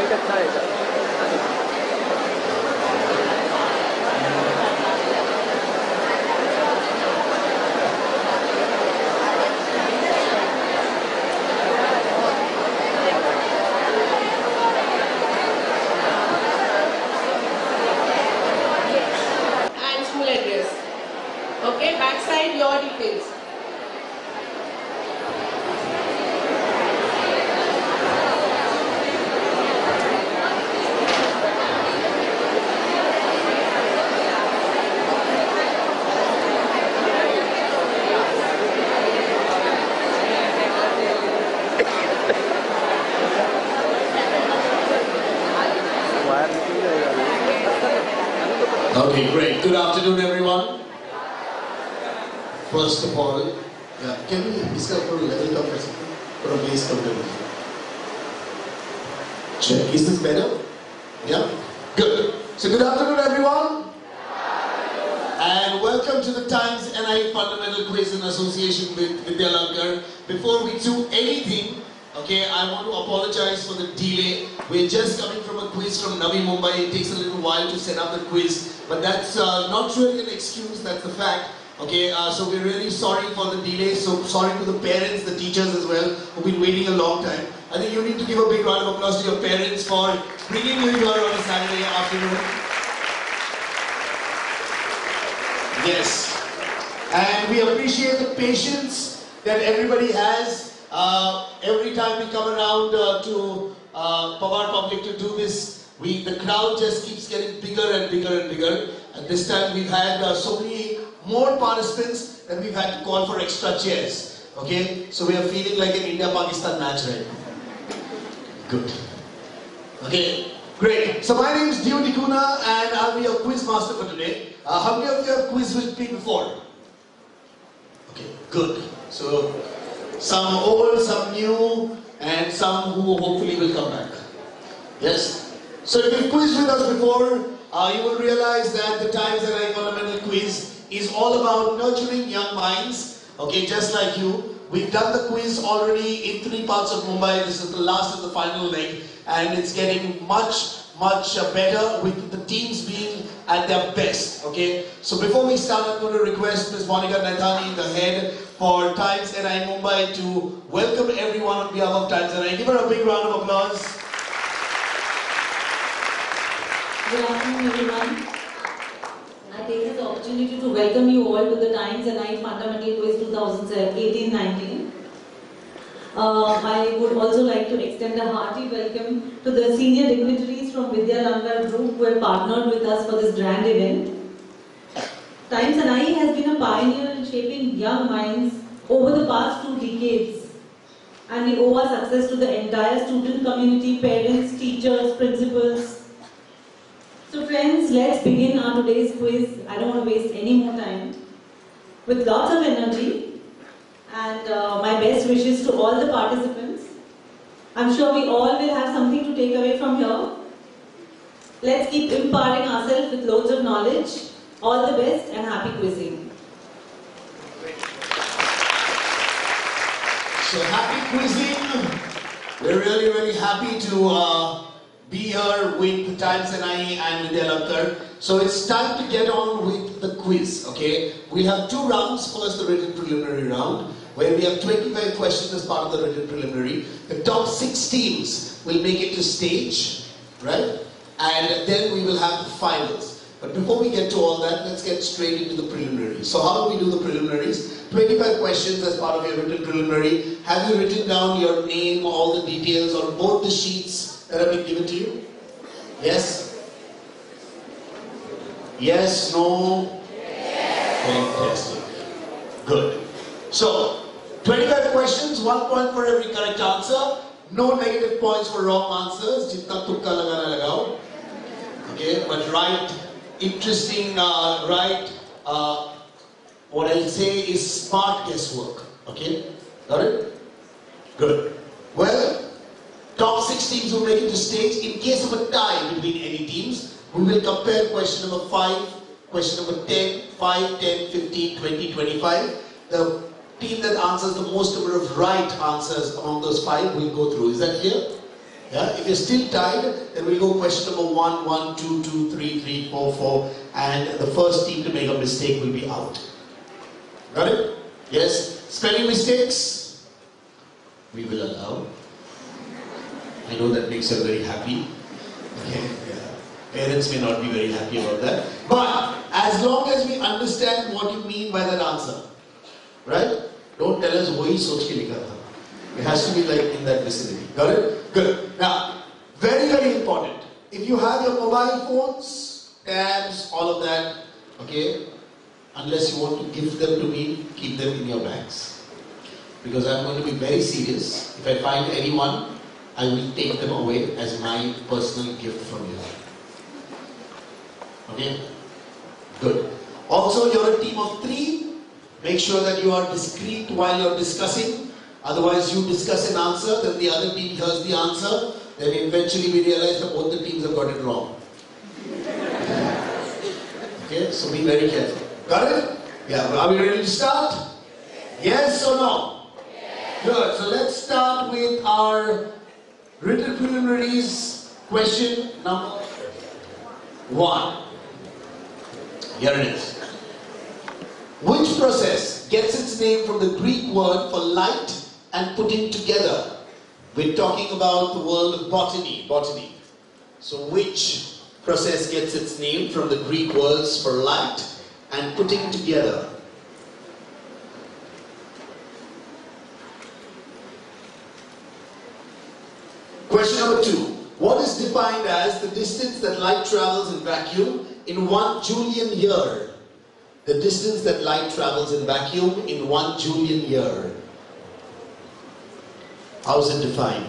Okay, backside your details. Okay, great. Good afternoon, everyone. First of all, can we discuss for a level down for a second? For a base level. Check. Is this better? Yeah? Good. So good afternoon, everyone. And welcome to the Times NI Fundamental Quiz in association with Videographar. Before we do anything, okay, I want to apologize for the delay. We're just coming from a quiz from Navi Mumbai. It takes a little while to set up the quiz, but that's not really an excuse, that's the fact. Okay, so we're really sorry for the delay. So sorry to the parents, the teachers as well, who've been waiting a long time. I think you need to give a big round of applause to your parents for bringing you here on a Saturday afternoon. Yes, and we appreciate the patience that everybody has. Every time we come around to Pawar Public to do this, the crowd just keeps getting bigger and bigger and bigger. And this time we've had so many more participants that we've had to call for extra chairs. Okay, so we are feeling like an India-Pakistan match right now. Good. Okay, great. So my name is Dio Dikuna and I'll be your quiz master for today. How many of you have quiz with me before? Okay, good. So some old, some new, and some who hopefully will come back. Yes? So if you've quizzed with us before, you will realize that the Times NI Fundamental Quiz is all about nurturing young minds, okay, just like you. We've done the quiz already in 3 parts of Mumbai. This is the last of the final leg, and it's getting much better with the teams being at their best, okay. So before we start, I'm going to request Ms. Monica Naithani, the head for Times NI Mumbai, to welcome everyone on behalf of Times NI. Give her a big round of applause. Good afternoon, everyone. I take this opportunity to welcome you all to the Times NI Fundamental Quiz 2018-19. I would also like to extend a hearty welcome to the senior dignitaries from Videographar Group who have partnered with us for this grand event. Times NI has been a pioneer in shaping young minds over the past 2 decades. And we owe our success to the entire student community, parents, teachers, principals. So friends, let's begin our today's quiz. I don't want to waste any more time. With lots of energy and my best wishes to all the participants. I'm sure we all will have something to take away from here. Let's keep imparting ourselves with loads of knowledge. All the best and happy quizzing. So happy quizzing. We're really happy to be here with the Times NI and Videographar. So it's time to get on with the quiz, okay? We have 2 rounds. First, the written preliminary round, where we have 25 questions as part of the written preliminary. The top 6 teams will make it to stage, right? And then we will have the finals. But before we get to all that, let's get straight into the preliminaries. So how do we do the preliminaries? 25 questions as part of your written preliminary. Have you written down your name, all the details on both the sheets that have been given to you? Yes? Yes? No? Yes. Fantastic. Good. So, 25 questions, 1 point for every correct answer. No negative points for wrong answers. Jitna tukka lagana lagao. Okay, but right, interesting, what I'll say is smart guesswork. Okay? Got it? Good. Well, top 6 teams will make it to stage. In case of a tie between any teams, we will compare question number 5, question number 10, 5, 10, 15, 20, 25. The team that answers the most number of right answers among those 5 will go through. Is that clear? Yeah? If you're still tired, then we'll go question number 1, 1, 2, 2, 3, 3, 4, 4, and the first team to make a mistake will be out. Got it? Yes? Spelling mistakes? We will allow. I know that makes you very happy. Okay? Yeah. Parents may not be very happy about that. But as long as we understand what you mean by that answer, right? Don't tell us wahi soch ke likha tha. It has to be like in that vicinity. Got it? Good. Now, very, very important. If you have your mobile phones, tabs, all of that, okay, unless you want to give them to me, keep them in your bags. Because I'm going to be very serious. If I find anyone, I will take them away as my personal gift from you. Okay? Good. Also, you're a team of 3. Make sure that you are discreet while you're discussing. Otherwise, you discuss an answer, then the other team hears the answer. Then eventually we realize that both the teams have got it wrong. Okay? So be very careful. Got it? Yeah. Are we ready to start? Yes or no? Yes. Good. So let's start with our written preliminaries. Question number 1. Here it is. Which process gets its name from the Greek word for light and putting together? We're talking about the world of botany. So which process gets its name from the Greek words for light and putting together? Question number 2. What is defined as the distance that light travels in vacuum in 1 Julian year? The distance that light travels in vacuum in 1 Julian year. How is it defined?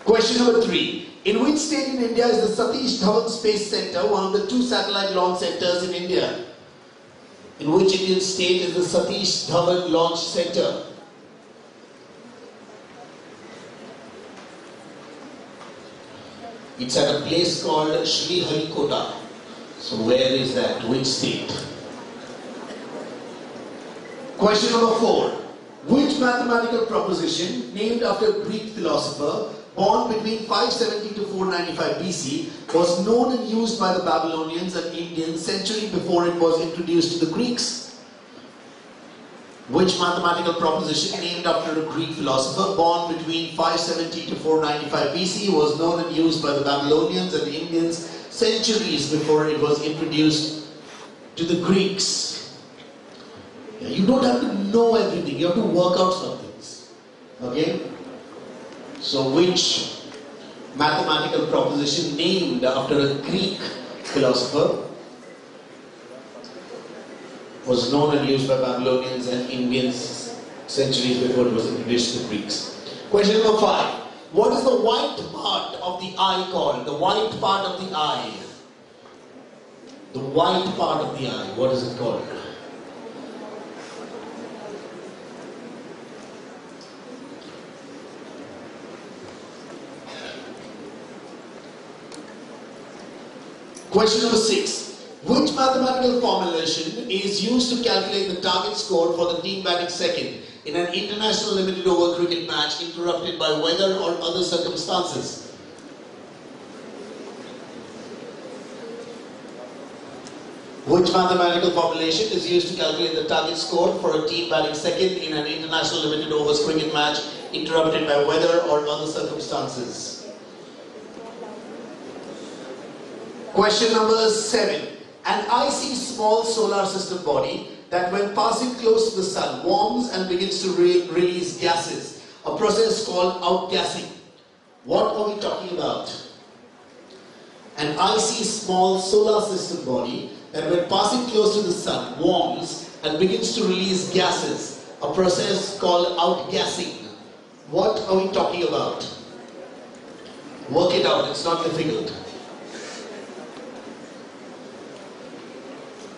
Question number 3. In which state in India is the Satish Dhawan Space Center, one of the 2 satellite launch centers in India? In which Indian state is the Satish Dhawan Launch Center? It's at a place called Sriharikota. So where is that? Which state? Question number 4. Which mathematical proposition, named after a Greek philosopher, born between 570 to 495 BC, was known and used by the Babylonians and Indians centuries before it was introduced to the Greeks? Which mathematical proposition, named after a Greek philosopher, born between 570 to 495 BC, was known and used by the Babylonians and the Indians centuries before it was introduced to the Greeks? You don't have to know everything, you have to work out some things. Okay? So which mathematical proposition, named after a Greek philosopher, was known and used by Babylonians and Indians centuries before it was introduced to the Greeks? Question number 5. What is the white part of the eye called? The white part of the eye. The white part of the eye. What is it called? Question number 6. Which mathematical formulation is used to calculate the target score for the team batting second in an international limited over cricket match interrupted by weather or other circumstances? Which mathematical formulation is used to calculate the target score for a team batting second in an international limited overs cricket match interrupted by weather or other circumstances? Question number 7. An icy small solar system body that when passing close to the sun warms and begins to release gases, a process called outgassing. What are we talking about? An icy small solar system body that when passing close to the sun warms and begins to release gases, a process called outgassing. What are we talking about? Work it out, it's not difficult.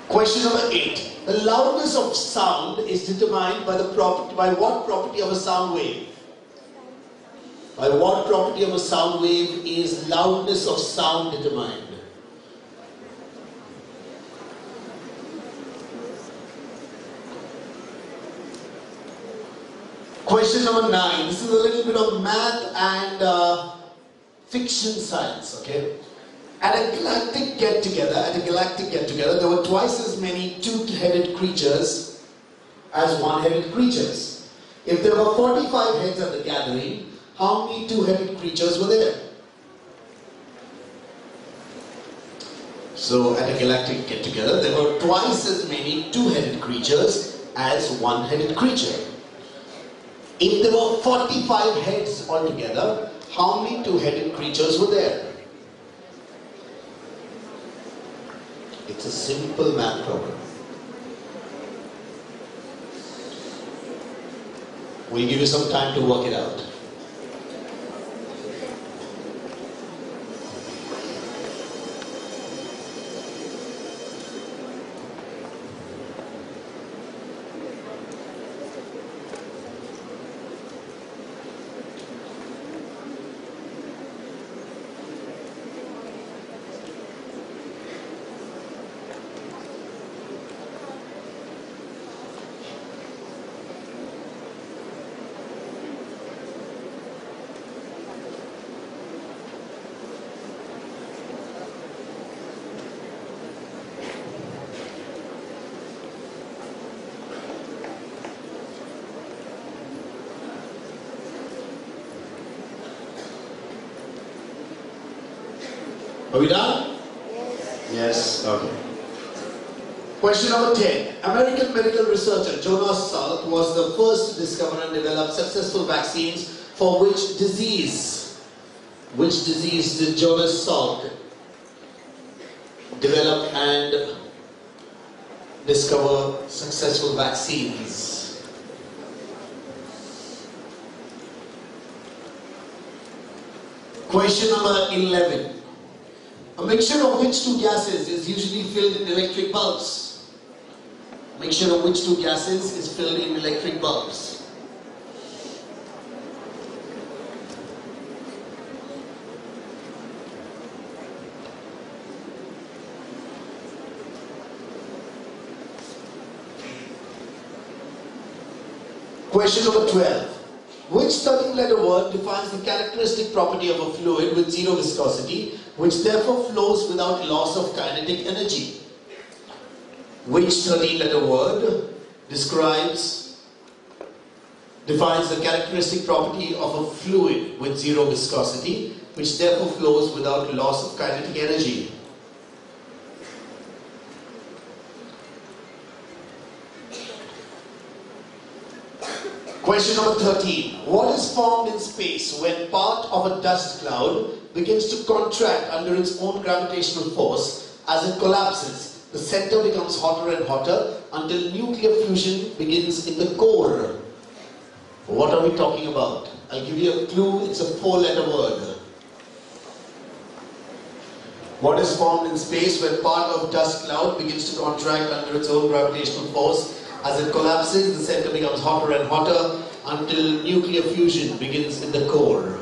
Question number 8. The loudness of sound is determined by what property of a sound wave? By what property of a sound wave is loudness of sound determined? Question number 9. This is a little bit of math and fiction science, okay? At a galactic get-together, there were twice as many two-headed creatures as one-headed creatures. If there were 45 heads at the gathering, how many two-headed creatures were there? So at a galactic get-together, there were twice as many two-headed creatures as one-headed creature. If there were 45 heads altogether, how many two-headed creatures were there? It's a simple math problem. We'll give you some time to work it out. Are we done? Yes. Okay. Question number 10. American medical researcher Jonas Salk was the first to discover and develop successful vaccines for which disease? Which disease did Jonas Salk develop and discover successful vaccines? Question number 11. A mixture of which two gases is usually filled in electric bulbs? A mixture of which two gases is filled in electric bulbs? Question number 12. Which 13-letter word defines the characteristic property of a fluid with zero viscosity, which therefore flows without loss of kinetic energy? Which 13-letter word defines the characteristic property of a fluid with zero viscosity, which therefore flows without loss of kinetic energy? Question number 13. What is formed in space when part of a dust cloud begins to contract under its own gravitational force? As it collapses, the center becomes hotter and hotter until nuclear fusion begins in the core. What are we talking about? I'll give you a clue. It's a 4-letter word. What is formed in space when part of dust cloud begins to contract under its own gravitational force? As it collapses, the center becomes hotter and hotter until nuclear fusion begins in the core.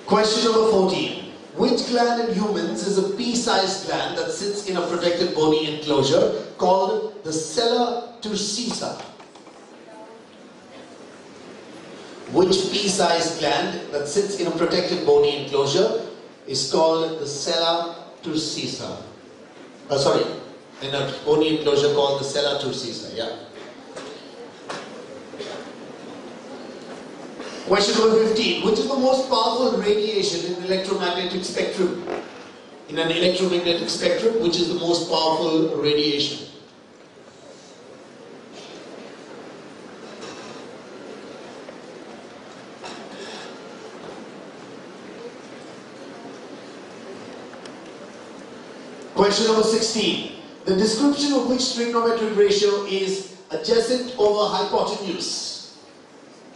Question number 14. Which gland in humans is a pea-sized gland that sits in a protected bony enclosure called the sella turcica? Which pea-sized gland that sits in a protected bony enclosure is called the sella turcica? In a bony enclosure called the sella turcica. Yeah. Question number 15. Which is the most powerful radiation in electromagnetic spectrum? In an electromagnetic spectrum, which is the most powerful radiation? Question number 16. The description of which trigonometric ratio is adjacent over hypotenuse?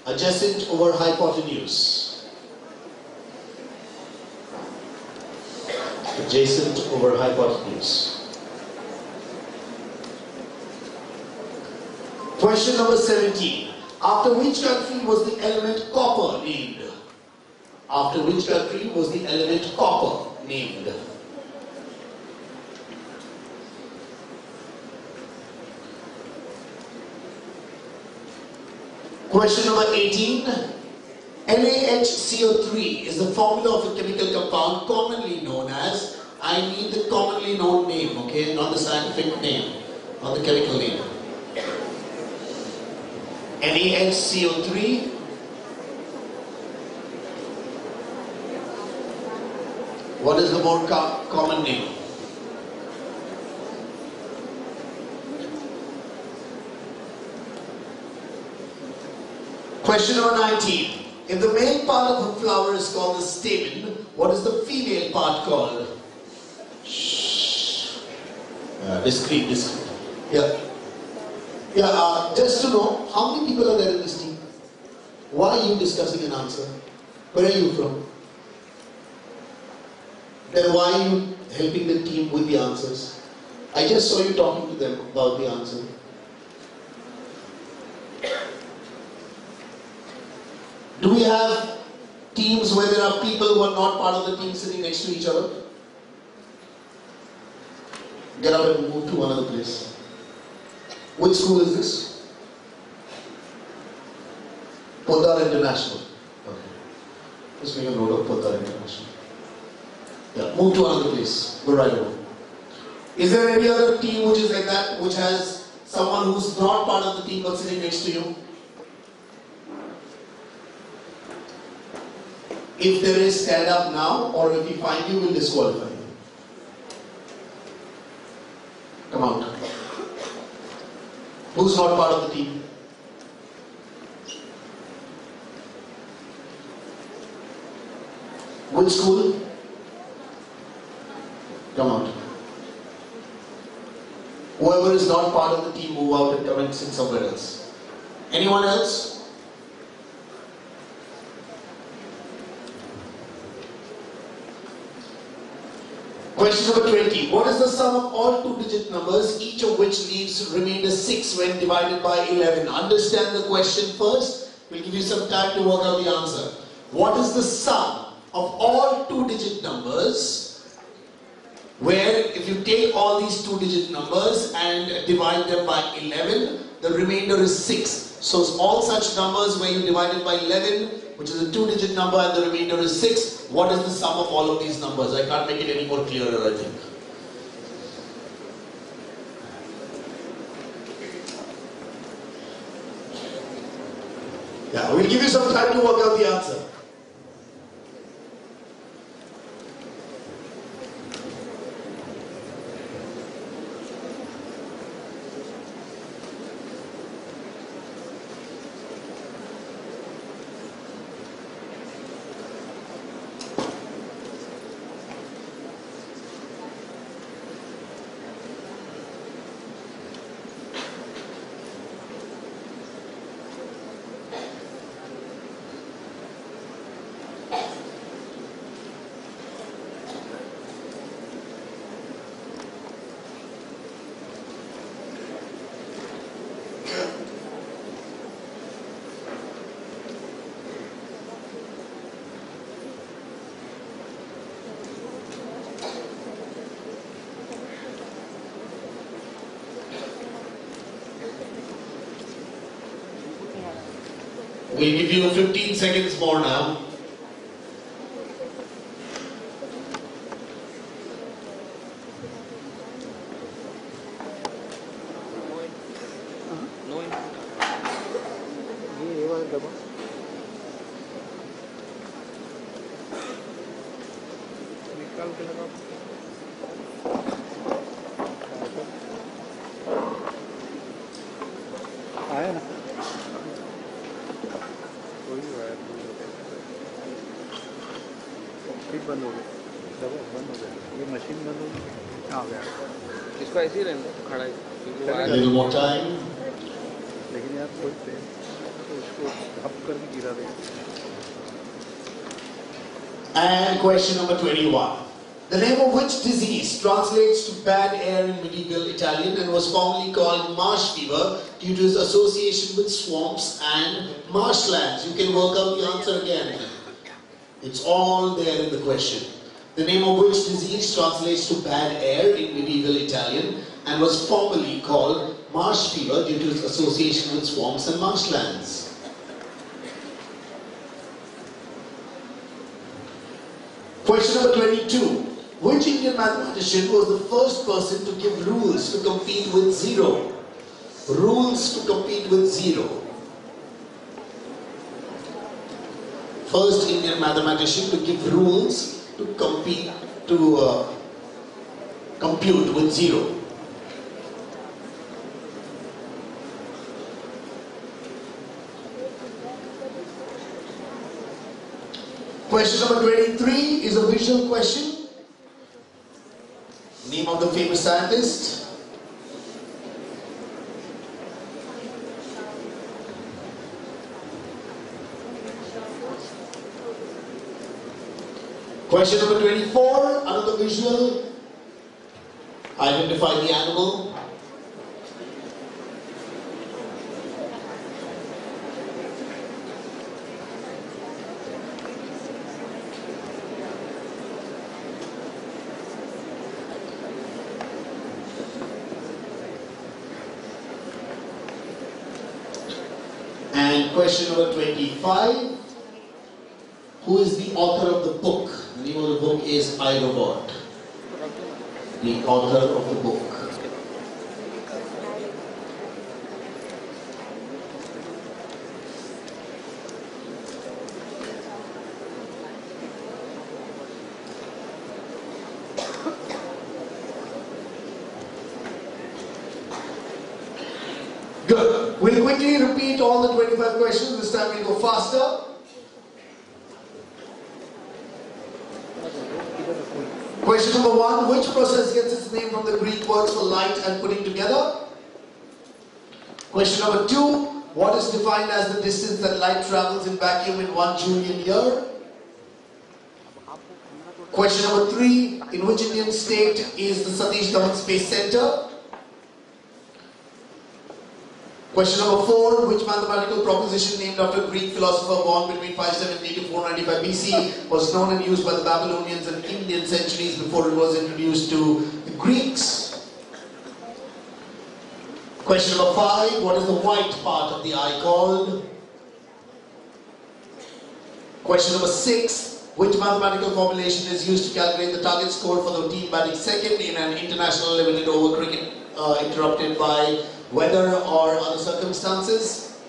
Adjacent over hypotenuse. Adjacent over hypotenuse. Question number 17. After which country was the element copper named? After which country was the element copper named? Question number 18. NaHCO3 is the formula of a chemical compound commonly known as, I need the commonly known name, okay, not the scientific name, not the chemical name. NaHCO3. What is the more common name? Question number 19. If the male part of a flower is called the stamen, what is the female part called? Shh. Discreet. Yeah. Yeah, just to know, how many people are there in this team? Why are you discussing an answer? Where are you from? Then why are you helping the team with the answers? I just saw you talking to them about the answer. Do we have teams where there are people who are not part of the team sitting next to each other? Get up and move to another place. Which school is this? Podar International. Okay. Just make a note of Podar International. Yeah, move to another place. Go right over. Is there any other team which is like that, which has someone who's not part of the team but sitting next to you? If there is, stand up now, or if we find you, we'll disqualify you. Come out. Who's not part of the team? Which school? Come out. Whoever is not part of the team, move out and come and sit somewhere else. Anyone else? Question number 20. What is the sum of all two-digit numbers, each of which leaves remainder 6 when divided by 11? Understand the question first. We'll give you some time to work out the answer. What is the sum of all two-digit numbers, where if you take all these two-digit numbers and divide them by 11, the remainder is 6. So all such numbers where you divide it by 11, which is a two-digit number, and the remainder is 6. What is the sum of all of these numbers? I can't make it any more clearer, I think. Yeah, we'll give you some time to work out the answer. We'll give you 15 seconds more now. बंद हो गया, दबा बंद हो गया, ये machine बंद हो गई, आ गया। इसको ऐसे ही रहने खड़ा है, little more time. लेकिन यार खोलते हैं तो इसको धप करके गिरा दे। And question number 21. The name of which disease translates to bad air in medieval Italian and was formerly called marsh fever due to its association with swamps and marshlands? You can work out the answer again. It's all there in the question. The name of which disease translates to bad air in medieval Italian and was formerly called marsh fever due to its association with swamps and marshlands? Question number 22. Which Indian mathematician was the first person to give rules to compete with zero? Rules to compete with zero. First Indian mathematician to give rules to compete compute with zero. Question number 23 is a visual question. Name of the famous scientist. Question number 24, another visual. Identify the animal. And question number 25, who is the author of the book? The name of the book is I, Robot. The author of the book. Good. We'll quickly repeat all the 25 questions. This time we'll go faster. Question number 1. Which process gets its name from the Greek words for light and putting together? Question number 2. What is defined as the distance that light travels in vacuum in 1 Julian year? Question number 3. In which Indian state is the Satish Dhawan Space Center? Question number 4. Which mathematical proposition named after a Greek philosopher born between 570 to 495 BC was known and used by the Babylonians and Indian centuries before it was introduced to the Greeks? Question number 5. What is the white part of the eye called? Question number 6. Which mathematical formulation is used to calculate the target score for the team batting second in an international limited over cricket interrupted by weather or other circumstances?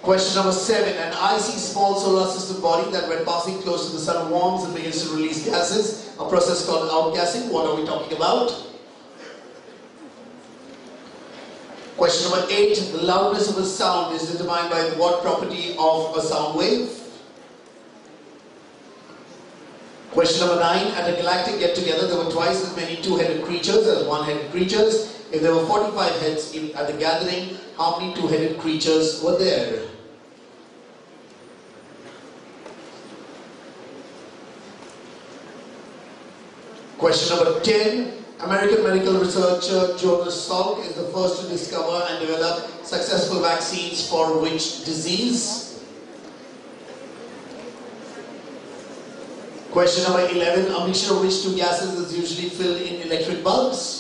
Question number 7. An icy small solar system body that when passing close to the sun warms and begins to release gases, a process called outgassing. What are we talking about? Question number 8. The loudness of a sound is determined by what property of a sound wave? Question number 9. At a galactic get-together, there were twice as many two-headed creatures as one-headed creatures. If there were 45 heads at the gathering, how many two-headed creatures were there? Question number 10. American medical researcher Jonas Salk is the first to discover and develop successful vaccines for which disease? Question number 11. A mixture of which two gases is usually filled in electric bulbs?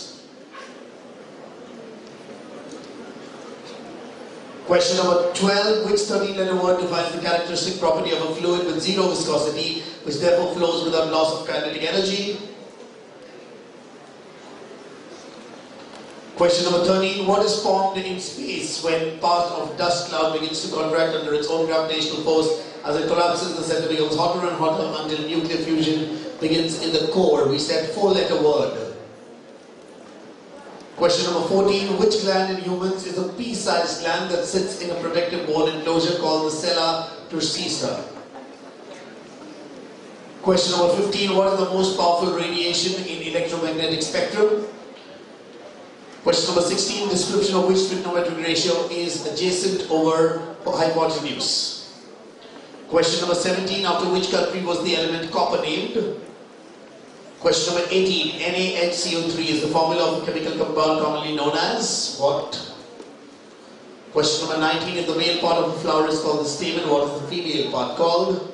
Question number 12. Which 13-letter word defines the characteristic property of a fluid with zero viscosity, which therefore flows without loss of kinetic energy? Question number 13. What is formed in space when part of dust cloud begins to contract under its own gravitational force? As it collapses, the center becomes hotter and hotter until nuclear fusion begins in the core. We said 4-letter word. Question number 14. Which gland in humans is a pea-sized gland that sits in a protective bone enclosure called the sella turcica? Question number 15. What is the most powerful radiation in electromagnetic spectrum? Question number 16. Description of which trigonometric ratio is adjacent over hypotenuse? Question number 17. After which country was the element copper named? Question number 18. NaHCO3 is the formula of a chemical compound commonly known as what? Question number 19. If the male part of a flower is called the stamen, what is the female part called?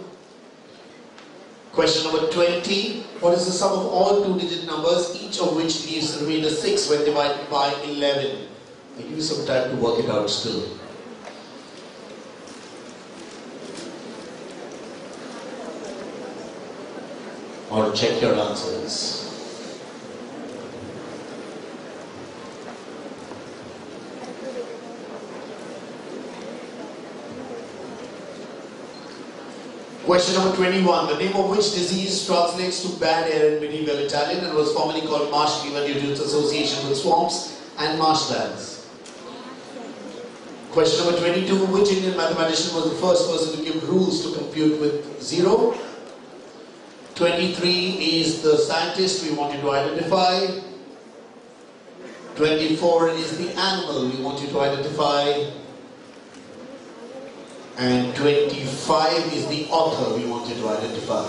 Question number 20. What is the sum of all two-digit numbers, each of which leaves the remainder 6 when divided by 11? I'll give you some time to work it out still. or check your answers. Question number 21. The name of which disease translates to bad air in medieval Italian and was formerly called marsh fever due to its association with swamps and marshlands? Question number 22. Which Indian mathematician was the first person to give rules to compute with zero? 23 is the scientist we want you to identify. 24 is the animal we want you to identify. And 25 is the author we want you to identify.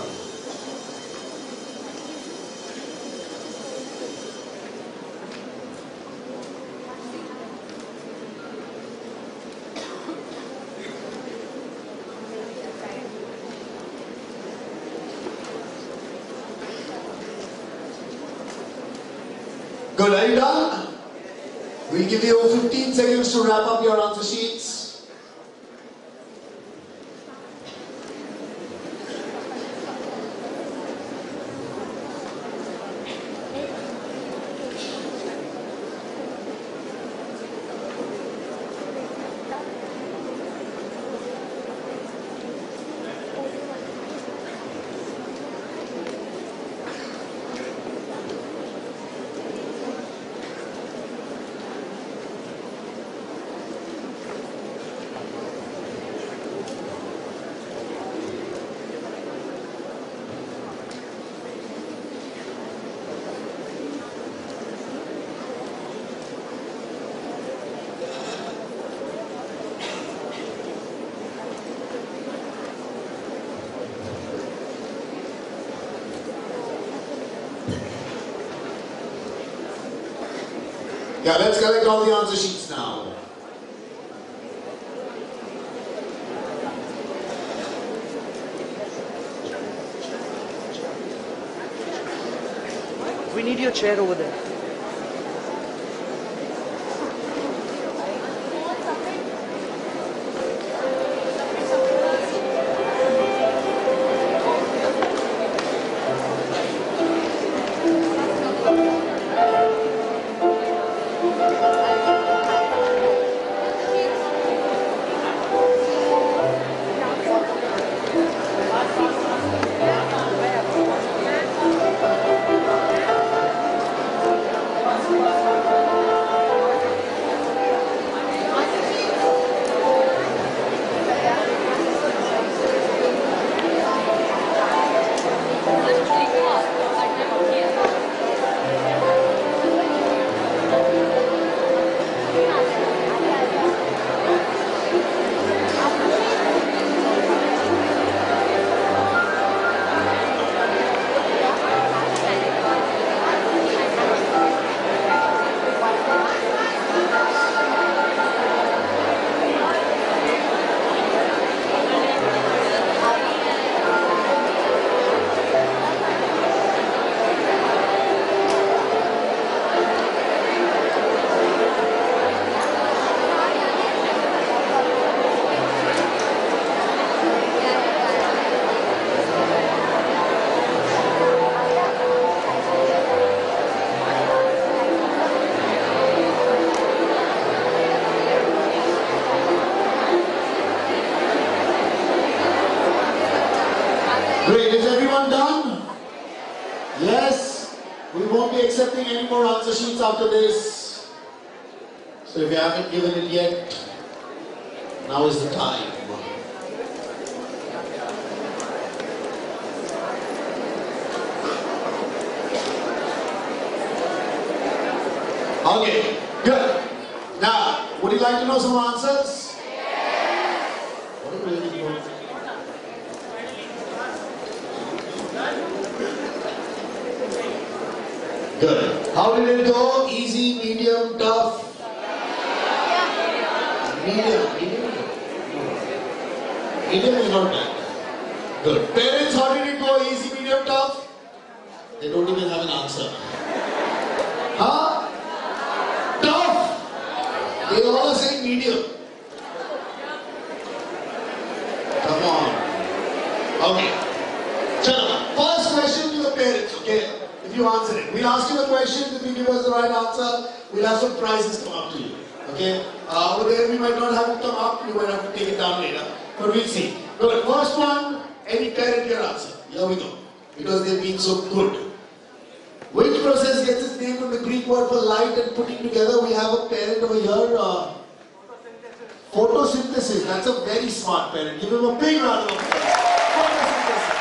Good, are you done? We'll give you 15 seconds to wrap up your answer sheets. Yeah, let's collect all the answer sheets now. We need your chair over there. Great, is everyone done? Yes? We won't be accepting any more answer sheets after this. So if you haven't given it yet, now is the time. Okay, good. Now, would you like to know some answers? Yes. What do you really want? Good. How did it go? Easy, medium, tough? Medium. Medium is not bad. Good. Parents, how did it go? Easy, medium, tough? They don't even have an answer. Huh? Tough? They all are saying medium. Come on. Okay. Chalo. First question to the you answer it. We'll ask you the question. If you give us the right answer, we'll have some prizes come up to you. Okay? Over there, we might not have to come up. You might have to take it down later. But we'll see. Good. First one, any parent your answer. Here we go. Because they've been so good. Which process gets its name from the Greek word for light and putting together? We have a parent over here. Photosynthesis. That's a very smart parent. Give him a big round of applause. Photosynthesis.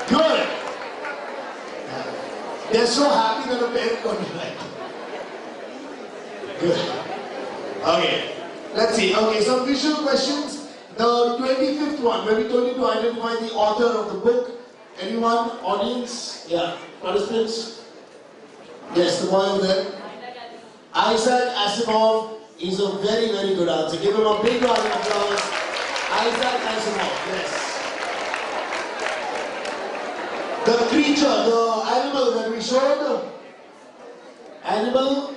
Good. They're so happy that a parent got it right. Good. Okay. Let's see. Okay, some visual questions. The 25th one, where we told you to identify the author of the book. Anyone? Audience? Yeah. Participants? Yes, the boy over there. Isaac Asimov is a very, very good answer. Give him a big round of applause. Isaac Asimov, yes. The creature, the animal that we showed. Animal?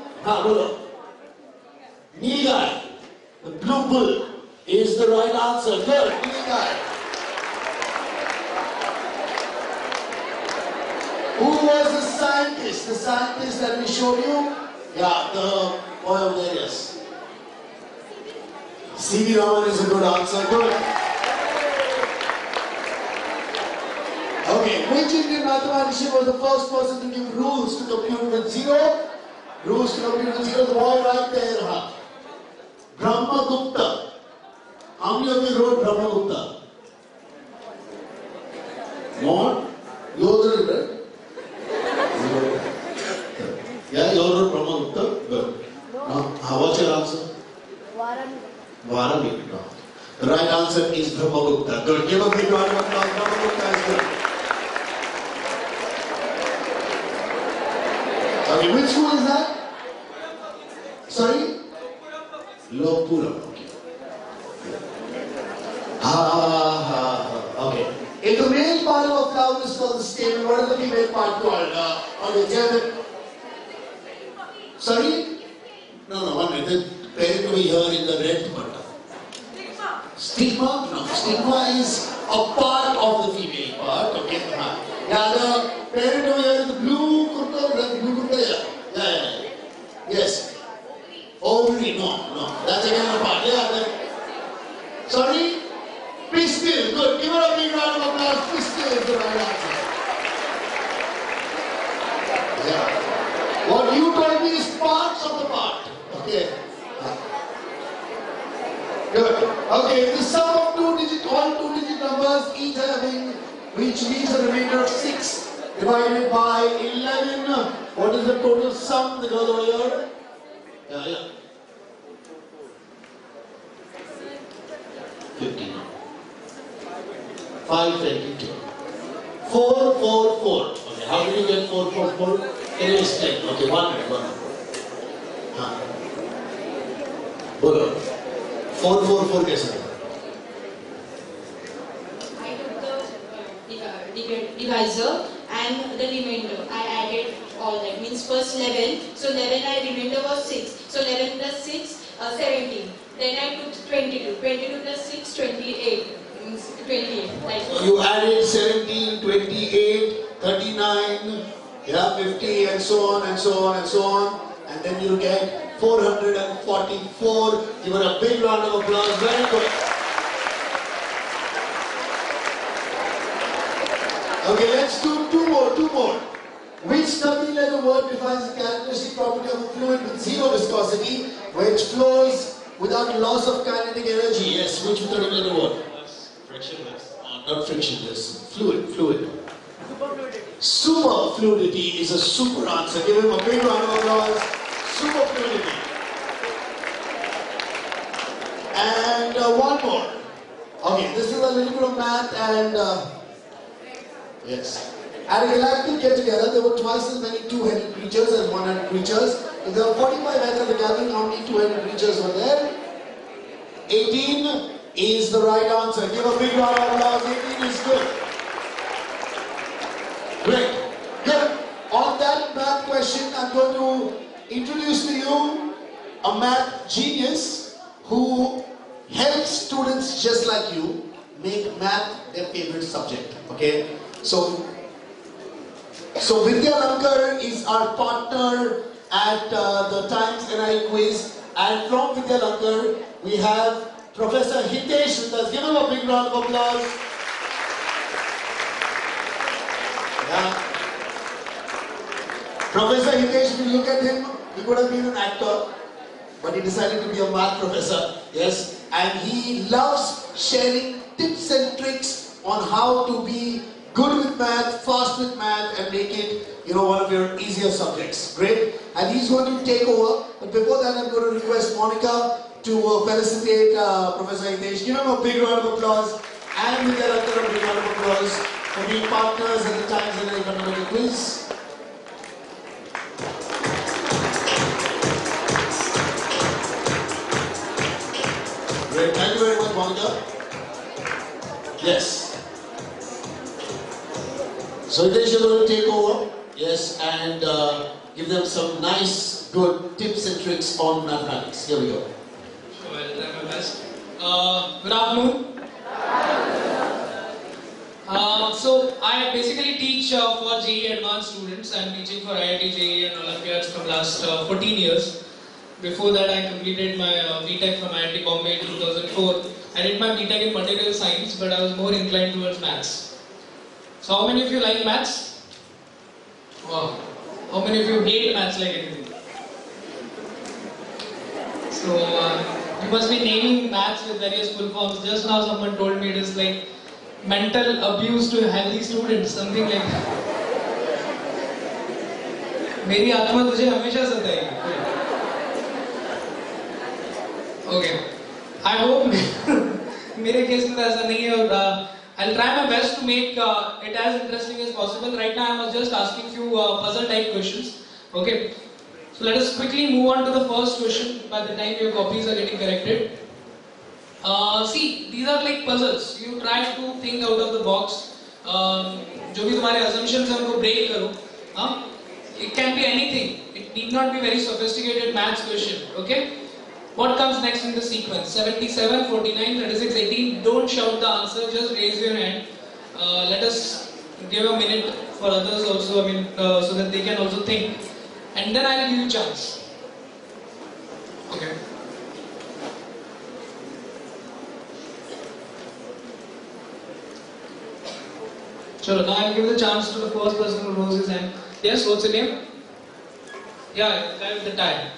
Nilgai. The blue bull is the right answer. Good, Nilgai. Who was the scientist? The scientist that we showed you? Yeah, the boy over there, yes. C.V. Raman is a good answer. Good. Okay, which Indian mathematician was the first person to give rules to compute with zero? Rules to compute with zero, the boy right there. Huh? Brahmagupta. How many of you wrote Brahmagupta? No? You also did, right? Yeah, you all wrote Brahmagupta? Good. Now, what's your answer? Varami. No. The right answer is Brahmagupta. Good. Give a big round of applause. Brahmagupta is good. Okay, which school is that? Sorry? Lopuram. Okay. If the male part of a flower is called the stamen, what is the female part called? Okay, sorry? No, 1 minute. The parent over here in the red button. Stigma? No. Stigma is a part of the female part. Okay. Yeah, the parent over here in the blue kurta, yeah. Yes. Ovary, no. That's again a part. Yeah. Sorry? Pistil. Good. Give her a big round of applause. Pistil is the right answer. Yeah. What you told me is parts of the part. Okay. Good. Okay. The sum of all two-digit numbers, which leaves a remainder of 6 divided by 11. What is the total sum? The girl over here. Yeah. 15. 522. 444. Okay, how did you get 444? Can you explain? Okay, 1 minute. Bolo. 444 कैसे? I took the divisor and the remainder. I added all that. Means first 11. So 11 remainder was 6. So 11 plus 6, 17. Then I took 22. 22 plus 6, 28. Means 28. Like so you added 17, 28, 39, 50, and so on. And then you get 444. Give her a big round of applause. Very good. Okay, let's do two more. Which 13-letter word defines the characteristic property of a fluid with zero viscosity, which flows without loss of kinetic energy? Yes, which 13-letter word? Frictionless. Not frictionless. Fluid. Superfluidity is a super answer. Give him a big round of applause. Superfluidity. And one more. Okay, this is a little bit of math and yes. At a galactic get-together, there were twice as many two-headed creatures as one-headed creatures. If there were 45 heads at the gathering, how many two-headed creatures were there? 18 is the right answer. Give a big round of applause. 18 is good. Great. Good. On that math question, I'm going to introduce to you a math genius who helps students just like you make math their favorite subject. Okay, so Vidya Lankar is our partner at the Times NI quiz, and from Vidya Lankar we have Professor Hitesh with us. Give him a big round of applause. Yeah. Professor Hitesh, if you look at him, he could have been an actor, but he decided to be a math professor. Yes, and he loves sharing tips and tricks on how to be good with math, fast with math, and make it, one of your easier subjects. Great. And he's going to take over. But before that, I'm going to request Monica to felicitate Professor Hitesh. Give him a big round of applause. And with that, a big round of applause for being partners at the Times NI Fundamental Quiz. Great. Thank you very much, Monica. Yes. So Hitesh is going to take over, yes, and give them some nice, good tips and tricks on mathematics. Here we go. Sure, I'll try my best. Good afternoon. So I basically teach for JEE advanced students. I'm teaching for IIT, JEE and Olympiads from last 14 years. Before that, I completed my BTech from IIT Bombay in 2004. I did my BTech in material science, but I was more inclined towards maths. So how many of you like maths? Wow. How many of you hate maths like anything? So you must be naming maths with various full forms. Just now someone told me it is like mental abuse to healthy students, something like that. मेरी आत्मा तुझे हमेशा सताएगी. Okay. I hope मेरे case में तो ऐसा नहीं है और I'll try my best to make it as interesting as possible. Right now I was just asking few puzzle type questions. Okay. So let us quickly move on to the first question by the time your copies are getting corrected. See, these are like puzzles. You try to think out of the box. जो भी तुम्हारे assumptions हैं उनको break करो. It can be anything. It need not be very sophisticated maths question. Okay. What comes next in the sequence? 77, 49, 36, 18. Don't shout the answer, just raise your hand. Let us give a minute for others also, so that they can also think. And then I'll give you a chance. Okay. Chalo, now I'll give the chance to the first person who rose his hand. Yes, what's your name? Yeah, the guy with the tie.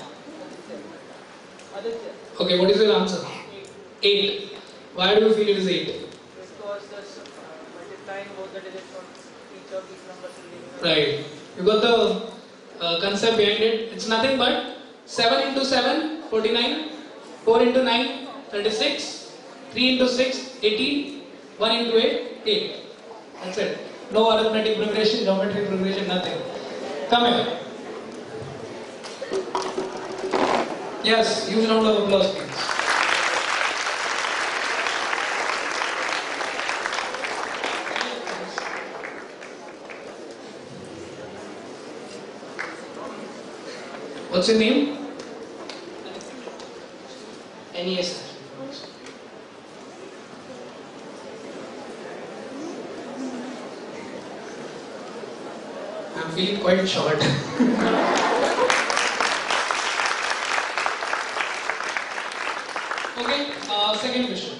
Okay, what is your answer? 8. Why do you feel it is 8? Because there's multiplying both the digits from each of these numbers. Right. You got the concept behind it. It's nothing but 7 into 7, 49. 4 into 9, 36. 3 into 6, 18. 1 into 8, 8. That's it. No arithmetic progression, geometric progression, nothing. Come here. Yes, huge round of applause, please. What's your name? NES. I'm feeling quite short. Okay, second question.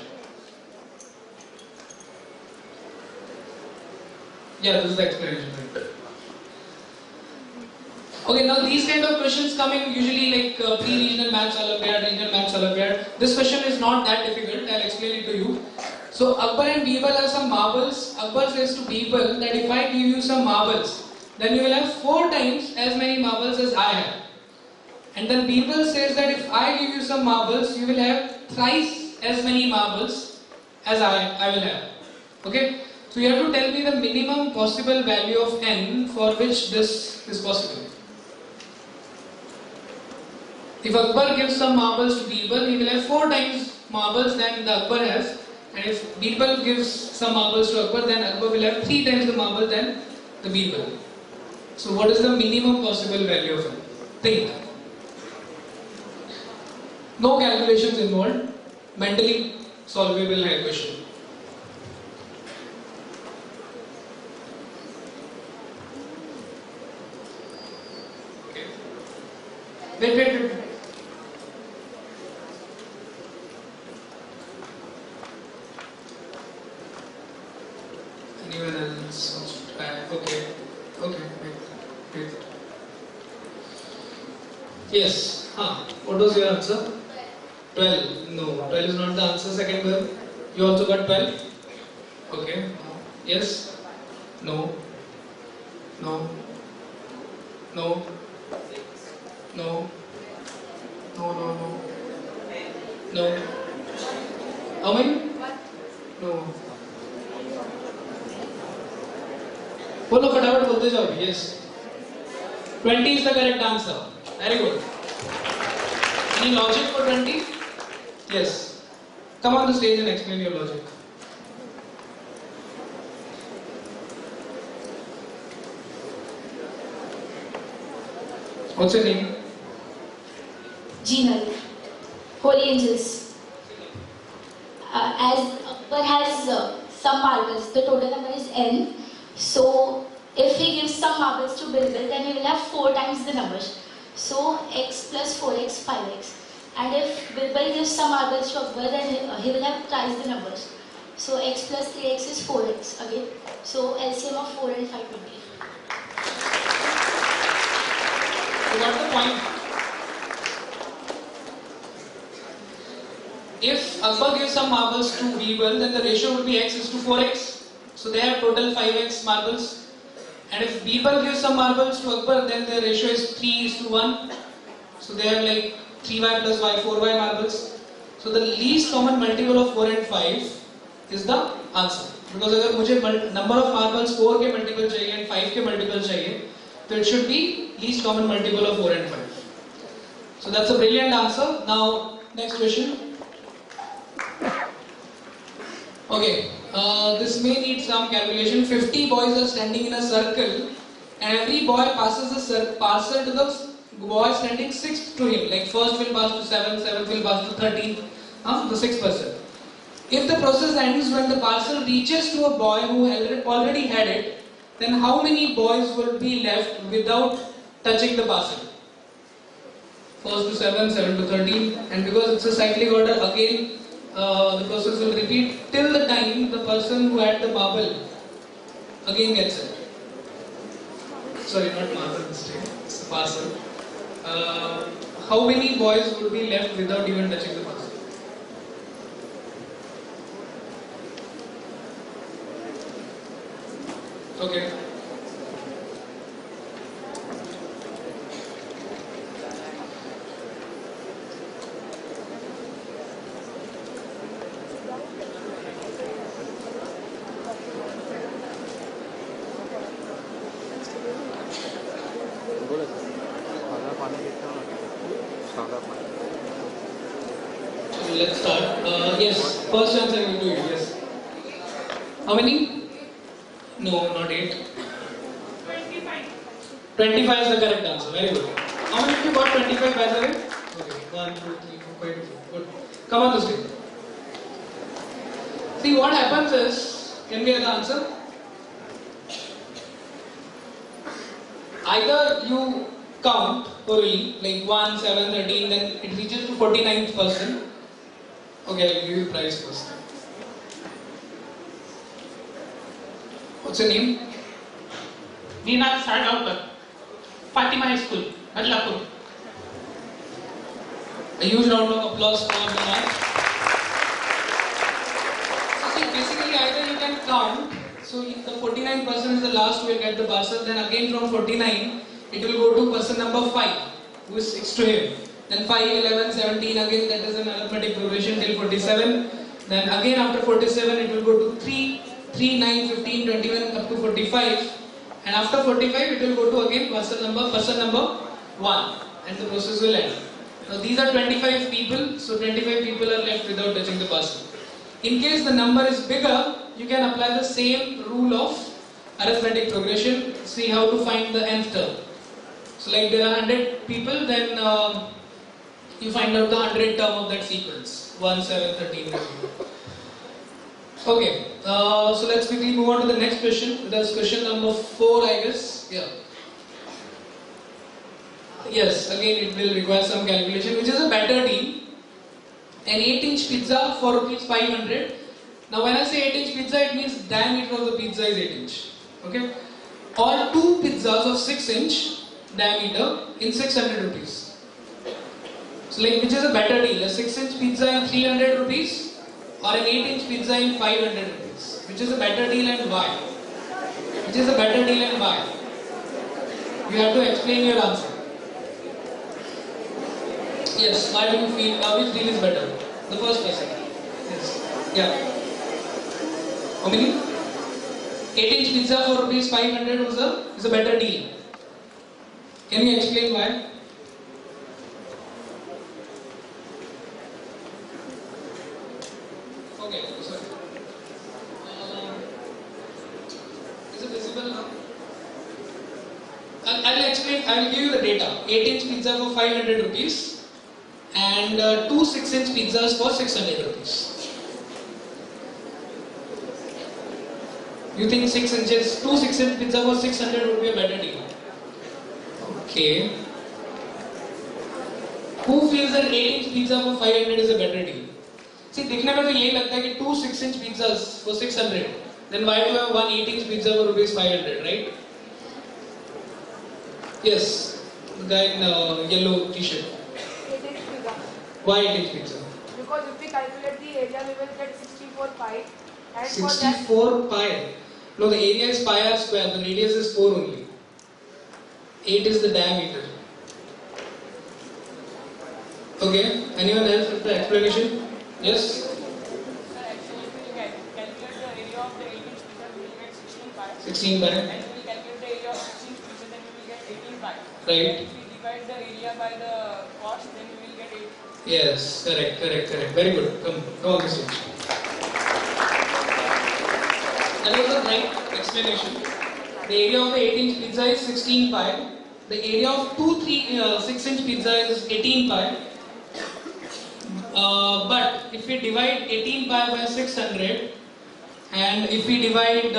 Yeah, this is the explanation. Okay, now these kind of questions come in usually like pre-regional maths Olympiad, regional maths Olympiad. This question is not that difficult, I'll explain it to you. So Akbar and Birbal have some marbles. Akbar says to Birbal that if I give you some marbles, then you will have 4 times as many marbles as I have. And then Birbal says that if I give you some marbles, you will have thrice as many marbles as I will have. Okay? So you have to tell me the minimum possible value of n for which this is possible. If Akbar gives some marbles to Birbal, he will have 4 times marbles than the Akbar has. And if Birbal gives some marbles to Akbar, then Akbar will have 3 times the marble than the Birbal. So what is the minimum possible value of n? Think. No calculations involved. Mentally solvable question. Wait. Anyone else wants to try? Okay. Wait. Yes. What was your answer? 12. No, 12 is not the answer. Second girl. You also got 12? Okay. Yes? No. No. How many? No. बोलो फटाफट बोलते जाओ. Yes. 20 is the correct answer. Very good. Any logic for 20? Yes. Come on the stage and explain your logic. What's your name? Jinal. Holy Angels. As Akbar has some marbles, the total number is n. So if he gives some marbles to Bilbil, then he will have 4 times the numbers. So x plus 4x, 5x. And if Bilbil gives some marbles to Akbar, then he will have twice the numbers. So x plus 3x is 4x again. So LCM of 4 and 5 will be. You got the point. If Akbar gives some marbles to Bilbil, then the ratio would be x is to 4x. So they have total 5x marbles. And if Bilbil gives some marbles to Akbar, then the ratio is 3 is to 1. So they have like 3y plus y, 4y marbles. So the least common multiple of 4 and 5 is the answer. Because if I need number of marbles 4 के multiple चाहिए and 5 के multiple चाहिए, then it should be least common multiple of 4 and 5. So that's a brilliant answer. Now, next question. Okay, this may need some calculation. 50 boys are standing in a circle, and every boy passes the parcel to the boy standing 6th to him. Like first will pass to 7, 7th will pass to 13th, the 6th person. If the process ends when the parcel reaches to a boy who already had it, then how many boys will be left without touching the parcel? First to 7, 7 to 13, and because it's a cyclic order, again the process will repeat till the time the person who had the marble again gets it. Sorry, not marble, it's the parcel. How many boys would be left without even touching the parcel? Okay. Let's start. Yes, first answer will do it. Yes. How many? No, not 8. 25 is the correct answer. Very good. How many of you got 25 by the way? Okay. 1, 2, 3, 4, 5, 6. Good. Come on this way. See what happens is, can we have the answer? Either you count thoroughly, like 1, 7, 13, then it reaches to 49th person. Okay, I'll give you prize first. What's your name? Nina Sargaukar, Fatima High School, Badlapur. A huge round of applause for the mark. So see, basically either you can count, so if the 49th person is the last who will get the parcel, then again from 49, it will go to person number 5, who is 6 to him. Then 5, 11, 17, again that is an arithmetic progression till 47. Then again after 47, it will go to 3, 3, 9, 15, 21 up to 45. And after 45, it will go to again person number 1. And the process will end. Now these are 25 people, so 25 people are left without touching the parcel. In case the number is bigger, you can apply the same rule of arithmetic progression. See how to find the nth term. So like there are 100 people, then you find out the 100th term of that sequence. 1, 7, 13. Okay, so let's quickly move on to the next question. That's question number 4, I guess. Yeah. Yes, again it will require some calculation, which is a better deal. An 8-inch pizza for rupees 500. Now when I say 8-inch pizza, it means diameter of the pizza is 8-inch. Okay? Or 2 pizzas of 6-inch diameter in 600 rupees. So like, which is a better deal? A 6-inch pizza in 300 rupees or an 8-inch pizza in 500 rupees? Which is a better deal and why? Which is a better deal and why? You have to explain your answer. Yes, why do you feel which deal is better? The first person. Yes. Yeah. How many? 8-inch pizza for rupees 500 is a better deal. Can you explain why? Okay, sorry. Is it visible now? I'll explain, I'll give you the data. 8-inch pizza for 500 rupees and 2 6-inch pizzas for 600 rupees. You think 6 inches, 2 6-inch pizza for 600 would be a better deal? Okay. Who feels that 8-inch pizza for 500 is a better deal? See, दिखने में तो यही लगता है कि 2 6-inch pizzas for 600. Then why do you have 1 8-inch pizza for rupees 500, right? Yes, the guy in yellow t-shirt. 8-inch pizza. Why 8-inch pizza? Because if we calculate the area, we will get 64 pi. And 64 pi. No, the area is pi r square. The radius is 4 only. 8 is the diameter. Okay. Anyone else with the explanation? Yes. Actually, if we calculate the area of the 8-inch pizza, we will get 16 pi. 16 pi. And if we calculate the area of 6-inch pizza, then we will get 18 pi. Right. If we divide the area by the cost, then we will get 8. Yes. Correct. Very good. Come on the stage. That was the right explanation. The area of the 8-inch pizza is 16 pi. The area of 6-inch pizza is 18 pi. But if we divide 18 pi by 600 and if we divide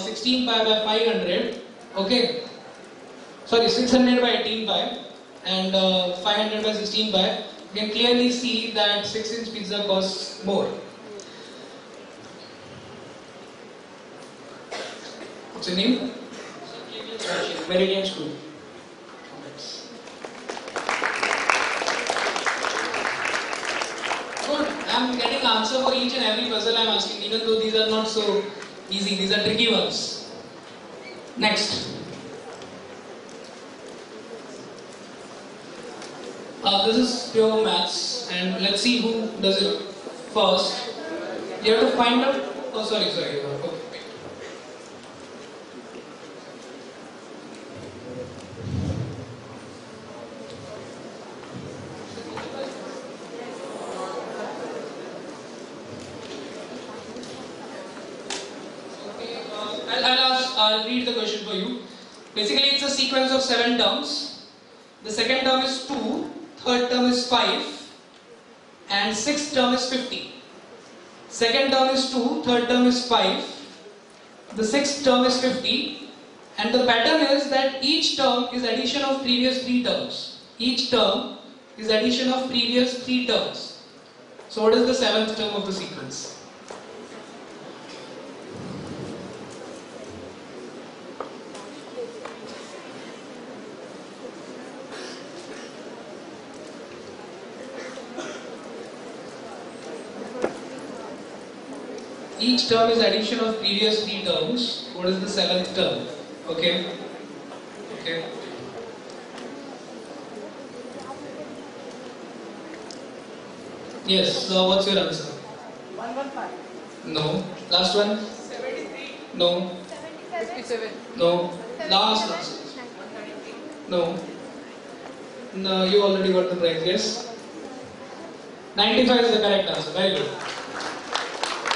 16 pi by 500, okay, sorry, 600 by 18 pi and 500 by 16 pi, you can clearly see that 6-inch pizza costs more. What's your name? Meridian School. Good. I'm getting answer for each and every puzzle I'm asking, even though these are not so easy. These are tricky ones. Next. This is pure maths, and let's see who does it first. You have to find out. Oh, sorry. Okay. I'll read the question for you. Basically, it's a sequence of 7 terms. The second term is 2, third term is 5, and sixth term is 50. Second term is 2, third term is 5, the sixth term is 50, and the pattern is that each term is addition of previous 3 terms. Each term is addition of previous 3 terms. So what is the 7th term of the sequence? Each term is addition of previous 3 terms. What is the 7th term? Okay. Yes, so what's your answer? 115. No. Last one? 73. No. 57. No. Last. 133. No. No, you already got the prize, yes? 95 is the correct answer. Very good.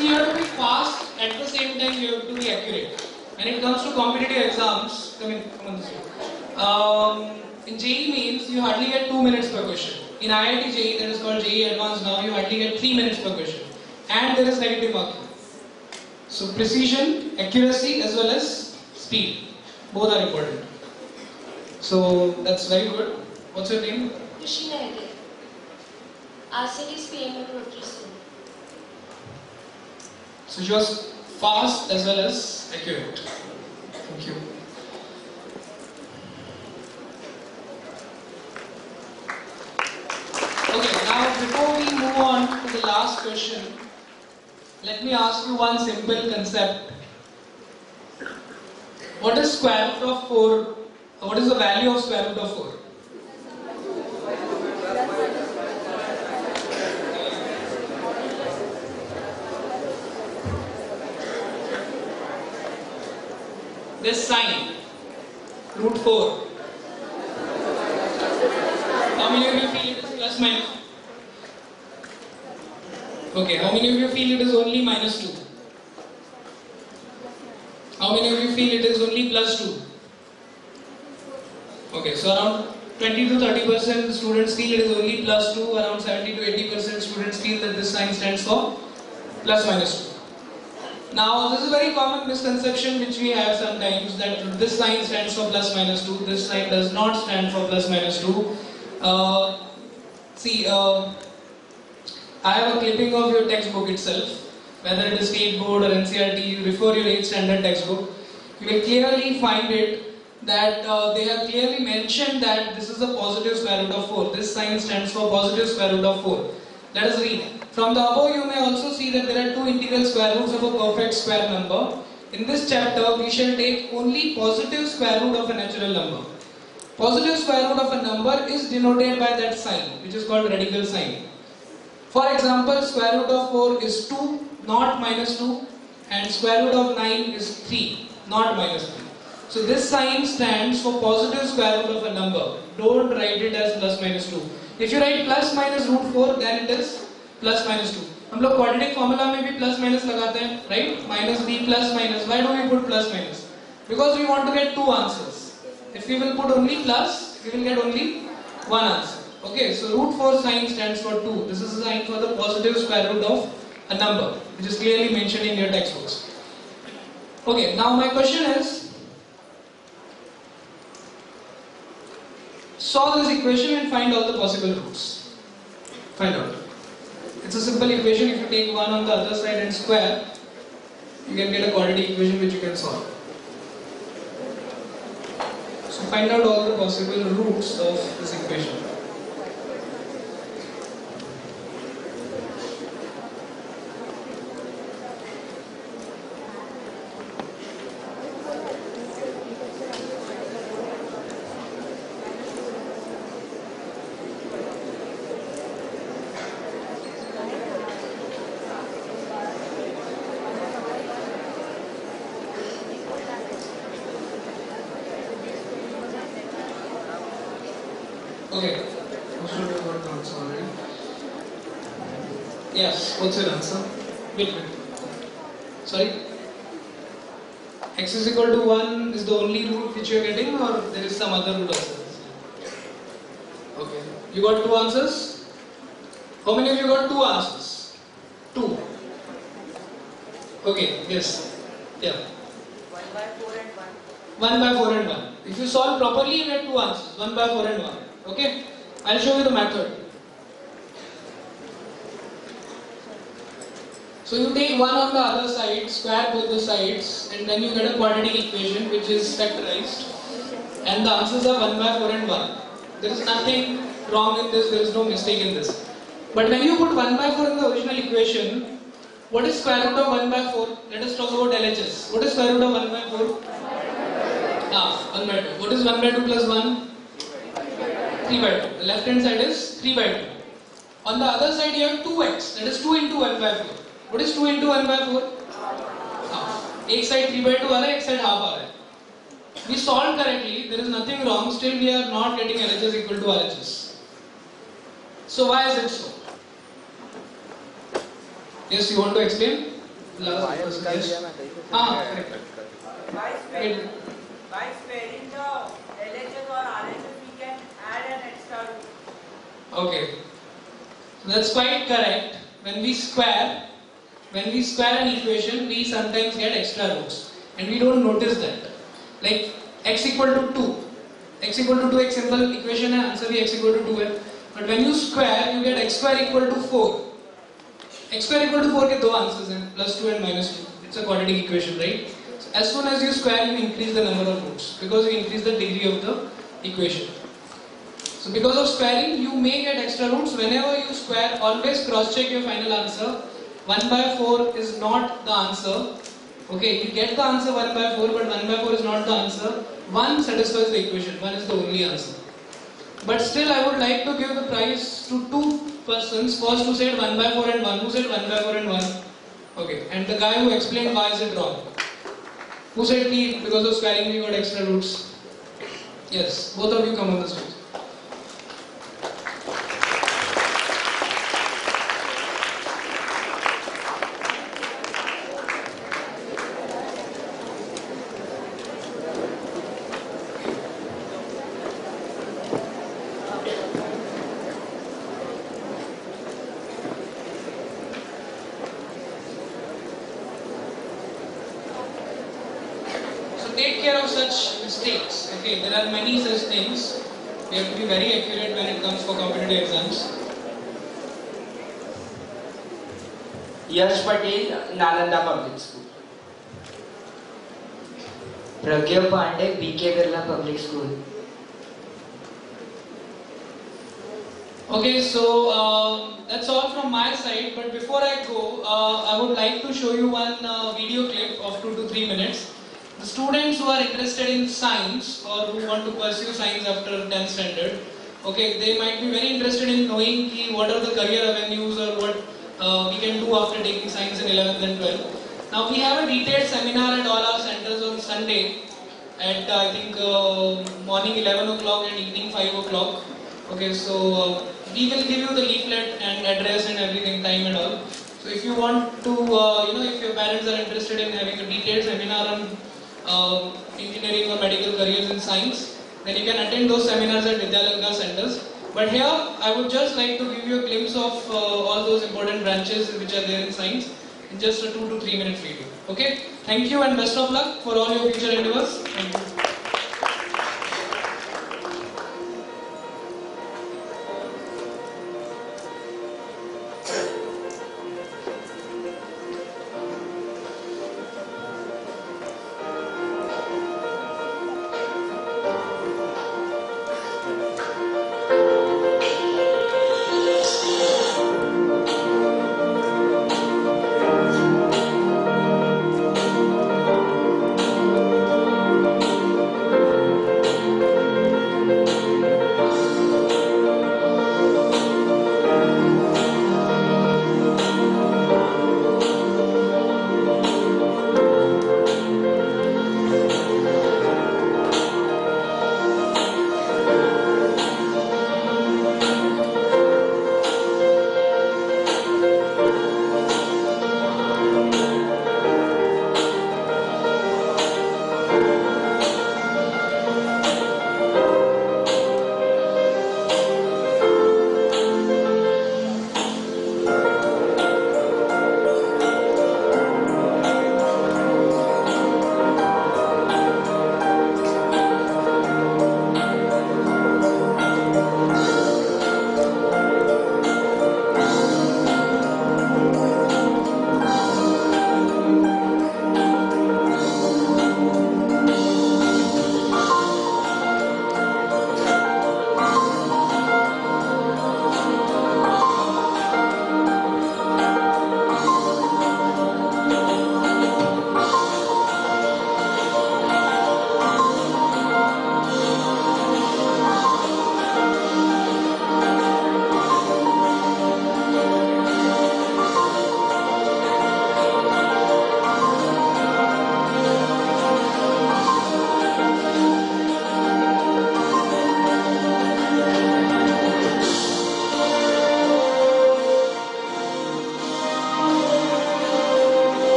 You have to be fast, at the same time you have to be accurate. When it comes to competitive exams, come on this way. In JEE means you hardly get 2 minutes per question. In IIT JEE, that is called JEE Advanced now, you hardly get 3 minutes per question. And there is negative marking. So precision, accuracy as well as speed. Both are important. So that's very good. What's your name? Rescinded. RCD's PML Rotary School. So she was fast as well as accurate. Thank you. Okay, now before we move on to the last question, let me ask you one simple concept. What is square root of 4? What is the value of square root of 4? This sign, root 4. How many of you feel it is plus minus? Okay, how many of you feel it is only minus 2? How many of you feel it is only plus 2? Okay, so around 20 to 30% students feel it is only plus 2, around 70 to 80% students feel that this sign stands for plus minus 2. Now, this is a very common misconception which we have sometimes, that this sign stands for plus minus 2, this sign does not stand for plus minus 2. I have a clipping of your textbook itself, whether it is state board or NCERT, you refer your 8th standard textbook, you will clearly find it that they have clearly mentioned that this is a positive square root of 4. This sign stands for positive square root of 4. Let us read. From the above you may also see that there are two integral square roots of a perfect square number. In this chapter we shall take only positive square root of a natural number. Positive square root of a number is denoted by that sign, which is called radical sign. For example, square root of 4 is 2, not minus 2, and square root of 9 is 3, not minus 3. So this sign stands for positive square root of a number. Don't write it as plus minus 2. If you write plus minus root 4, then it is plus minus 2. हम लोग quadratic formula में भी plus minus लगाते हैं, right? Minus b plus minus. Why do we put plus minus? Because we want to get two answers. If we will put only plus, we will get only one answer. Okay, so root 4 sign stands for 2. This is a sign for the positive square root of a number, which is clearly mentioned in your textbooks. Okay, now my question is, solve this equation and find all the possible roots. Find out. It's a simple equation. If you take 1 on the other side and square, you can get a quadratic equation which you can solve. So find out all the possible roots of this equation. Okay, most of you got the answer already. Yes, what's your answer? Wait. Sorry? X is equal to 1 is the only root which you are getting, or there is some other root also? Okay, you got two answers? How many of you got two answers? 2. Okay, yes. Yeah. 1 by 4 and 1. 1 by 4 and 1. If you solve properly, you get two answers. 1 by 4 and 1. Okay, I'll show you the method. So you take 1 on the other side, square both the sides, and then you get a quadratic equation which is factorized, and the answers are 1 by 4 and 1. There is nothing wrong in this, there is no mistake in this. But when you put 1 by 4 in the original equation, what is square root of 1 by 4? Let us talk about LHS. What is square root of 1 by 4? Half, 1 by 2. What is 1 by 2 plus 1? 3 by 2. The left hand side is 3 by 2. On the other side you have 2x, that is 2 into 1 by 4. What is 2 into 1 by 4? Half. Ek side 3 by 2 aa raha hai, ek side half aa raha hai. We solved correctly, there is nothing wrong, still we are not getting LHS equal to RHS. So why is it so? Yes, you want to explain? Yes. Correct. By sparing the LHS or RHS, we can add an extra root. Okay. So that's quite correct. When we square an equation, we sometimes get extra roots. And we don't notice that. Like x equal to 2. x equal to 2x simple equation है, answer भी x equal to 2 है. But when you square, you get x square equal to 4. X square equal to 4 के दो answers हैं, plus 2 and minus 2. It's a quadratic equation, right? So as soon as you square, you increase the number of roots because you increase the degree of the equation. So because of squaring, you may get extra roots. Whenever you square, always cross-check your final answer. 1 by 4 is not the answer. Okay, you get the answer 1 by 4, but 1 by 4 is not the answer. 1 satisfies the equation. 1 is the only answer. But still, I would like to give the prize to 2 persons. First who said 1 by 4 and 1. Who said 1 by 4 and 1? Okay, and the guy who explained why is it wrong. Who said T, because of squaring we got extra roots? Yes, both of you come on the stage. Take care of such mistakes. Okay, there are many such things. We have to be very accurate when it comes for competitive exams. Yash Patil, Nalanda Public School. Pragya Pandey, BK Birla Public School. Okay, so that's all from my side. But before I go, I would like to show you one video clip of 2 to 3 minutes. The students who are interested in science or who want to pursue science after 10th standard, okay, they might be very interested in knowing what are the career avenues or what we can do after taking science in 11th and 12th. Now we have a detailed seminar at all our centers on Sunday at I think morning 11 o'clock and evening 5 o'clock. Okay, so we will give you the leaflet and address and everything, time and all. So if you want to, if your parents are interested in having a detailed seminar on engineering or medical careers in science, then you can attend those seminars at Videographar centers. But here, I would just like to give you a glimpse of all those important branches which are there in science in just a 2 to 3 minute video. Okay? Thank you and best of luck for all your future endeavors. Thank you.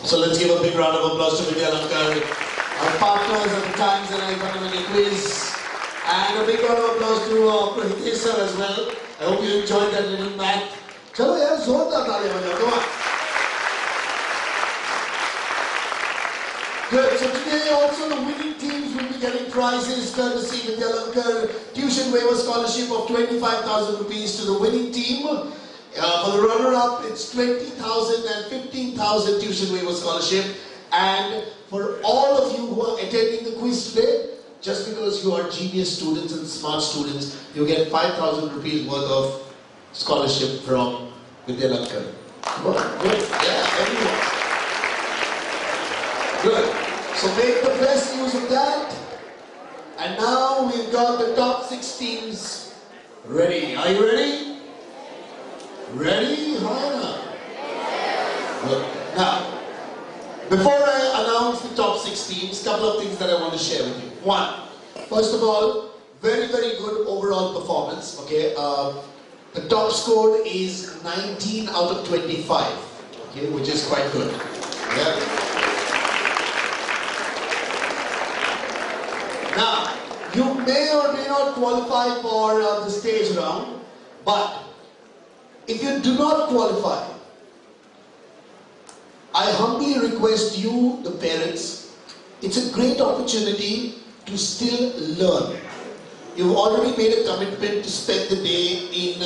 So let's give a big round of applause to Videographar, our partners at the Times and Economic Quiz. And a big round of applause to Hitesh sir as well. I hope you enjoyed that little math. Chalo yaar, zordar taaliyan bajao, come on. Good. So today also the winning teams will be getting prizes courtesy Videographar tuition waiver scholarship of 25,000 rupees to the winning team. For the runner-up, it's 20,000 and 15,000 tuition waiver scholarship. And for all of you who are attending the quiz today, just because you are genius students and smart students, you get 5,000 rupees worth of scholarship from Videographar. Good. Yeah, everyone. Good. So make the best use of that. And now we've got the top 6 teams ready. Are you ready? Ready? Hana? Good. Now, before I announce the top 6 teams, a couple of things that I want to share with you. One, first of all, very, very good overall performance. Okay, the top score is 19 out of 25. Okay, which is quite good. Yeah. Now, you may or may not qualify for the stage round, but if you do not qualify, I humbly request you, the parents, it's a great opportunity to still learn. You've already made a commitment to spend the day in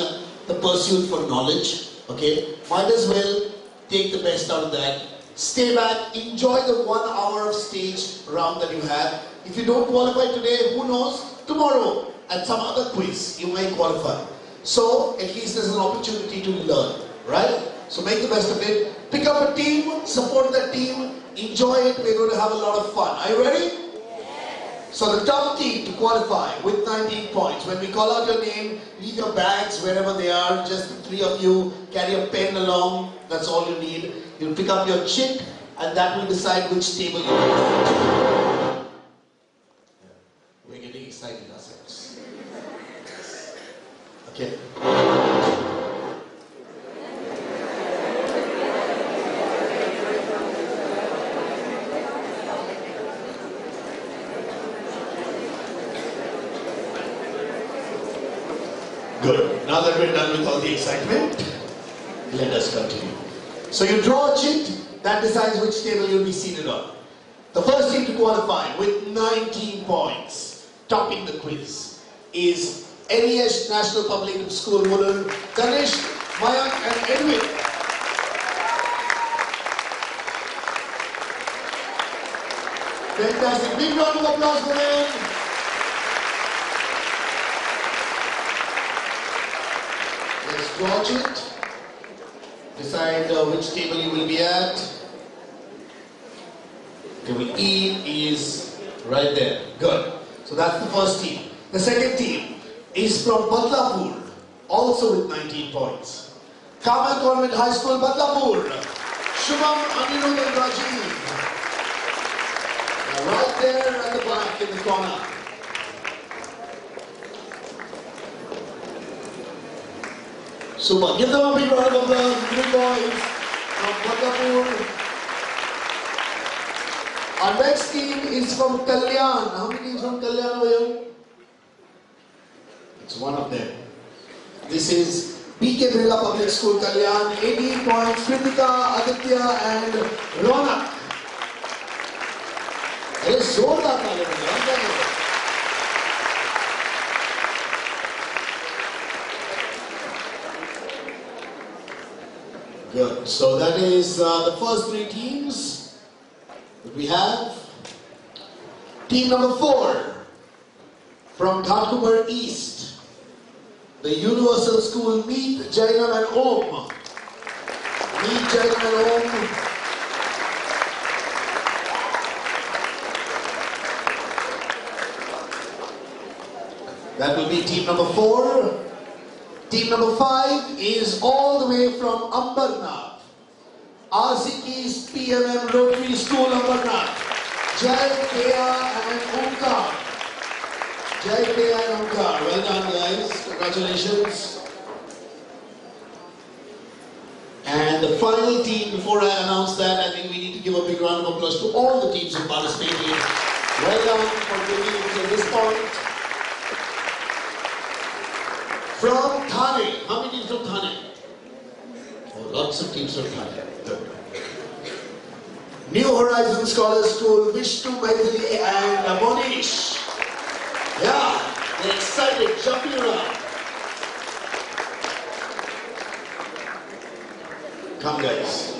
the pursuit for knowledge, okay? Might as well take the best out of that. Stay back, enjoy the 1 hour of stage round that you have. If you don't qualify today, who knows? Tomorrow, at some other quiz, you may qualify. So, at least there's an opportunity to learn, right? So make the best of it. Pick up a team, support that team, enjoy it. We're going to have a lot of fun. Are you ready? Yes. So the top team to qualify with 19 points. When we call out your name, leave your bags wherever they are. Just the 3 of you, carry a pen along. That's all you need. You'll pick up your chit and that will decide which table you will. We're getting excited ourselves. Okay. Good. Now that we're done with all the excitement, let us continue. So you draw a chit, that decides which table you'll be seated on. The first team to qualify with 19 points, topping the quiz, is NES National Public School Mulund, Ganesh, Mayank and Edwin. Fantastic. Big round of applause for them. Let's draw it. Decide which table you will be at. Table E is right there. Good. So that's the first team. The second team is from Badlapur, also with 19 points. Kamal Convent High School, Badlapur. Shubham, Anirudh and Rajiv. Right there at the back in the corner. Super. Give them a big round of applause. 3 boys from Badlapur. Our next team is from Kalyan. How many teams from Kalyan over here? It's one of them. This is BK Birla Public School Kalyan. 18 points. Kritika, Aditya and Ronak. It is जोरदार ताली बजाओ. Good. So that is the first 3 teams that we have. Team number 4 from Ghatkumar East, the Universal School, Meet Jainam and Om. Meet Jainam and Om. That will be team number 4. Team number 5 is all the way from Ambarnath. RCK's PMM Rotary School, Ambarnath. Jai, Kea and Omkar. Jai, Kea and Omkar. Well done, guys. Congratulations. And the final team, before I announce that, I think we need to give a big round of applause to all the teams who participated. Well done for bringing it to this point. From Thane, how many teams from Thane? Oh, lots of teams from Thane. Good. New Horizon Scholars School, Vishnu, Maithili and Monish. Yeah, they're excited, jumping around. Come guys.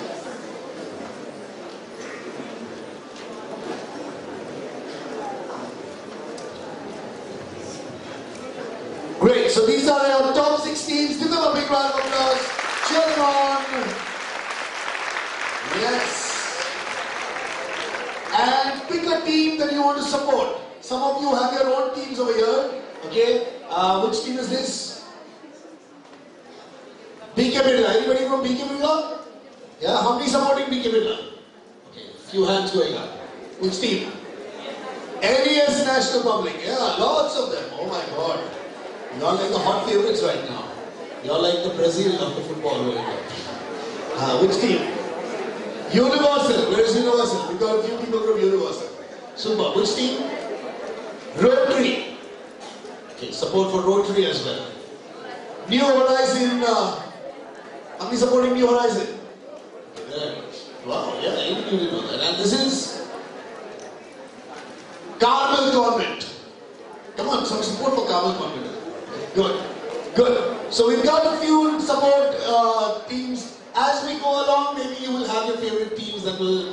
Great, so these are our top 6 teams. Give them a big round of applause. Cheer them on. Yes. And pick a team that you want to support. Some of you have your own teams over here. Okay, which team is this? BK Birla. Anybody from BK Birla? Yeah, how many supporting BK Birla? Okay, few hands going up. Which team? NES National Public. Yeah, lots of them. Oh my God. You are like the hot favorites right now. You are like the Brazil of the football world. Which team? Universal. Where is Universal? We got a few people from Universal. Super. Which team? Rotary. Okay, support for Rotary as well. New Horizon. How many supporting New Horizon? Okay, wow, yeah, even you didn't know that. And this is Carmel Convent. Come on, some support for Carmel Convent. Good, good. So we've got a few support teams. As we go along, maybe you will have your favorite teams that will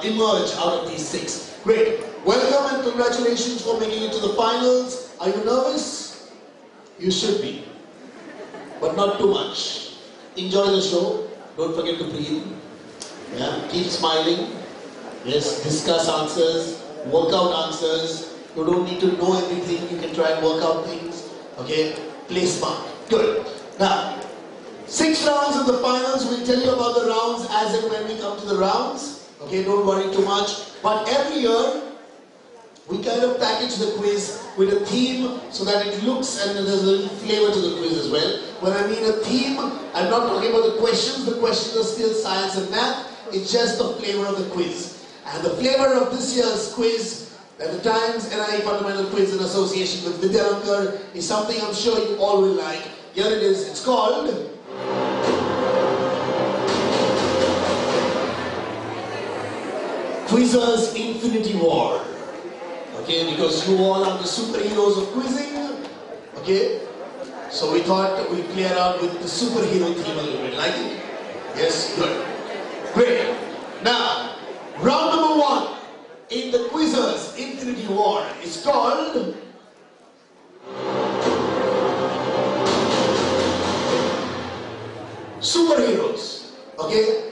emerge out of these 6. Great. Welcome and congratulations for making it to the finals. Are you nervous? You should be, but not too much. Enjoy the show. Don't forget to breathe. Yeah. Keep smiling. Yes. Discuss answers. Work out answers. You don't need to know everything. You can try and work out things. Okay. Play smart. Good. Now, 6 rounds of the finals. We'll tell you about the rounds as and when we come to the rounds. Okay. Don't worry too much. But every year, we kind of package the quiz with a theme so that it looks and there's a little flavor to the quiz as well. When I mean a theme, I'm not talking about the questions. The questions are still science and math. It's just the flavor of the quiz. And the flavor of this year's quiz, at the Times NIE Fundamental Quiz in association with Videographar, is something I'm sure you all will like. Here it is. It's called Quizzers Infinity War. Okay, because you all are the superheroes of quizzing. Okay, so we thought we'd play around with the superhero theme a little bit. Like it? Yes, good. Great. Now, round number 1 in the Quizzers Infinity War is called Superheroes. Okay?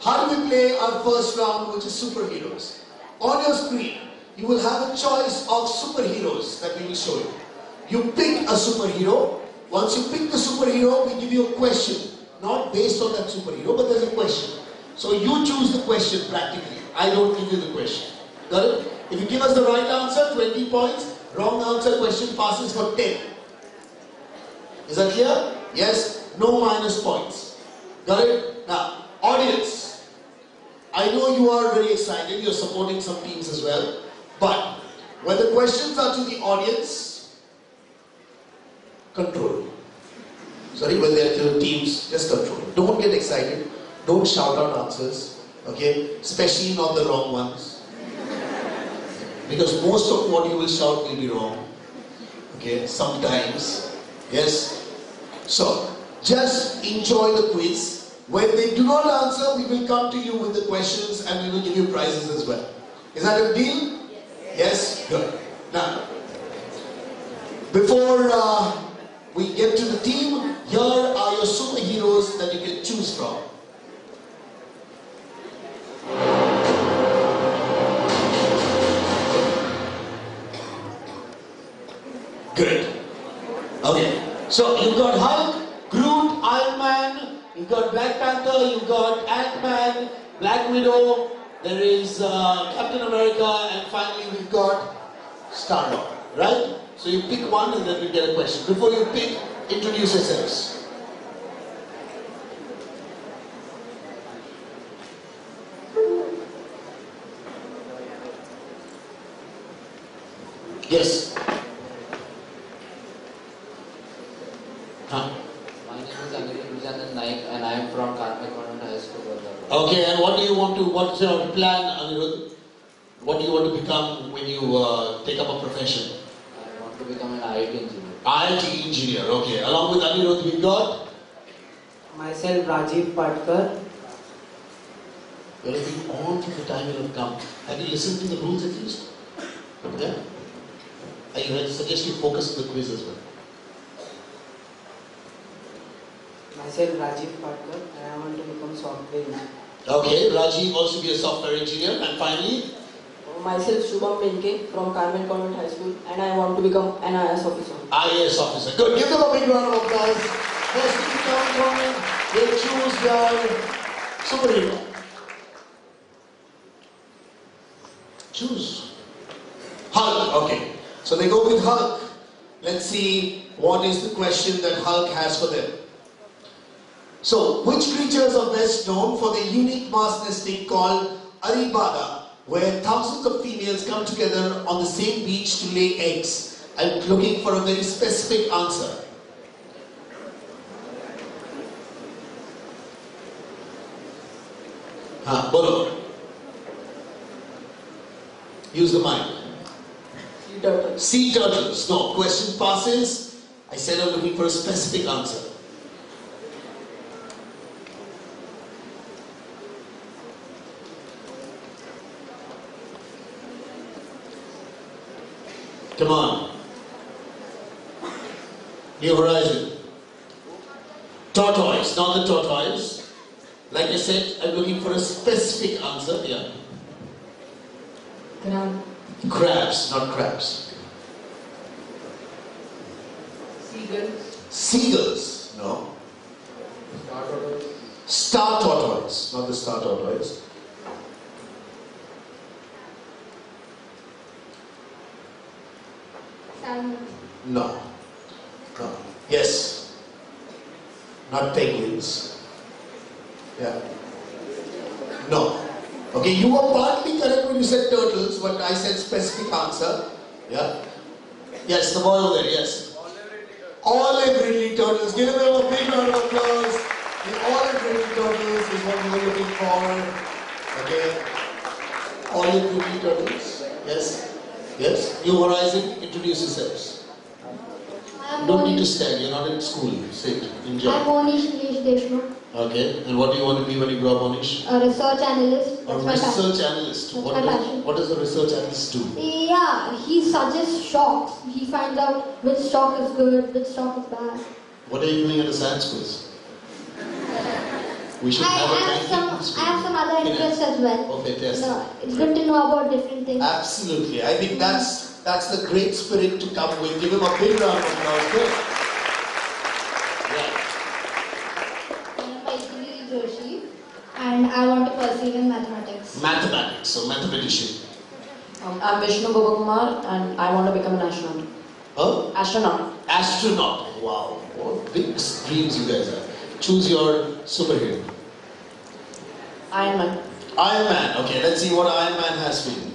How do we play our first round, which is superheroes? On your screen, you will have a choice of superheroes that we will show you. You pick a superhero. Once you pick the superhero, we give you a question. Not based on that superhero, but there's a question. So you choose the question practically. I don't give you the question. Got it? If you give us the right answer, 20 points. Wrong answer, question passes for 10. Is that clear? Yes? No minus points. Got it? Now, audience. I know you are very excited. You're supporting some teams as well. But when the questions are to the audience, control. Sorry, when they're to the teams, just control. Don't get excited. Don't shout out answers. Okay? Especially not the wrong ones. Because most of what you will shout will be wrong. Okay? Sometimes. Yes? So, just enjoy the quiz. When they do not answer, we will come to you with the questions and we will give you prizes as well. Is that a deal? Yes? Good. Now, before we get to the team, here are your superheroes that you can choose from. Good. Okay. So, you've got Hulk, Groot, Iron Man, you've got Black Panther, you've got Ant-Man, Black Widow, there is Captain America, and finally we've got Star-Lord, right? So you pick one and then we get a question. Before you pick, introduce yourselves. Yes. Huh? My name is Anirudh Naik and I am from Karma Convent High School. Okay, and what do you want to, what's your plan, Anirudh? What do you want to become when you take up a profession? I want to become an IIT engineer. IIT engineer, okay. Along with Anirudh, we got? Myself, Rajiv Patkar. You have been on from the time you have come. Have you listened to the rules at least? Yeah? I suggest you focus on the quiz as well. Myself, Rajiv Patkar, and I want to become software engineer. Okay, Rajiv wants to be a software engineer. And finally? Myself, Shubham Menke from Carmen Convent High School, and I want to become an IAS officer. IAS officer. Good. Give them a big round of applause. First thing coming, they choose their superhero. Choose. Hulk. Okay. So they go with Hulk. Let's see what is the question that Hulk has for them. So, which creatures are best known for the unique mass nesting called Aribada, where thousands of females come together on the same beach to lay eggs? I'm looking for a very specific answer. Bolo. Use the mic. Sea turtles. Sea turtles. No, question passes. I said I'm looking for a specific answer. Come on. New Horizon. Tortoise, not the tortoise. Like I said, I'm looking for a specific answer. Yeah. Crab. Crabs, not crabs. Seagulls. Seagulls, no. Star tortoise. Star tortoise, not the star tortoise. Salmon. No. No. Yes. Not penguins. Yeah. No. Okay, you were partly correct when you said turtles, but I said specific answer. Yeah. Yes, the boy over there, yes. Olive Ridley turtles. Give them a big round of applause. The olive Ridley turtles is what we were looking for. Okay. Olive Ridley turtles. Yes. Yes. New Horizon, introduce yourselves. Don't need to stand, you're not in school. Sit, enjoy. I'm Monish Deshmukh. Okay, and what do you want to be when you grow up, Monish? A research analyst. A That's my passion. research analyst. That's my passion. What does a research analyst do? Yeah, he suggests stocks. He finds out which stock is good, which stock is bad. What are you doing at a science quiz? We should have a I have some other interests as well. Oh, fantastic. No, it's good to know about different things. Absolutely. I think that's the great spirit to come with. Give him a big round of applause. Good. Yeah. And I want to pursue in mathematics. Mathematics, so mathematician. I'm Vishnu Babakumar, and I want to become an astronaut. Huh? Astronaut. Astronaut. Wow. What big dreams you guys have. Choose your superhero. Iron Man. Iron Man. Okay, let's see what Iron Man has for you.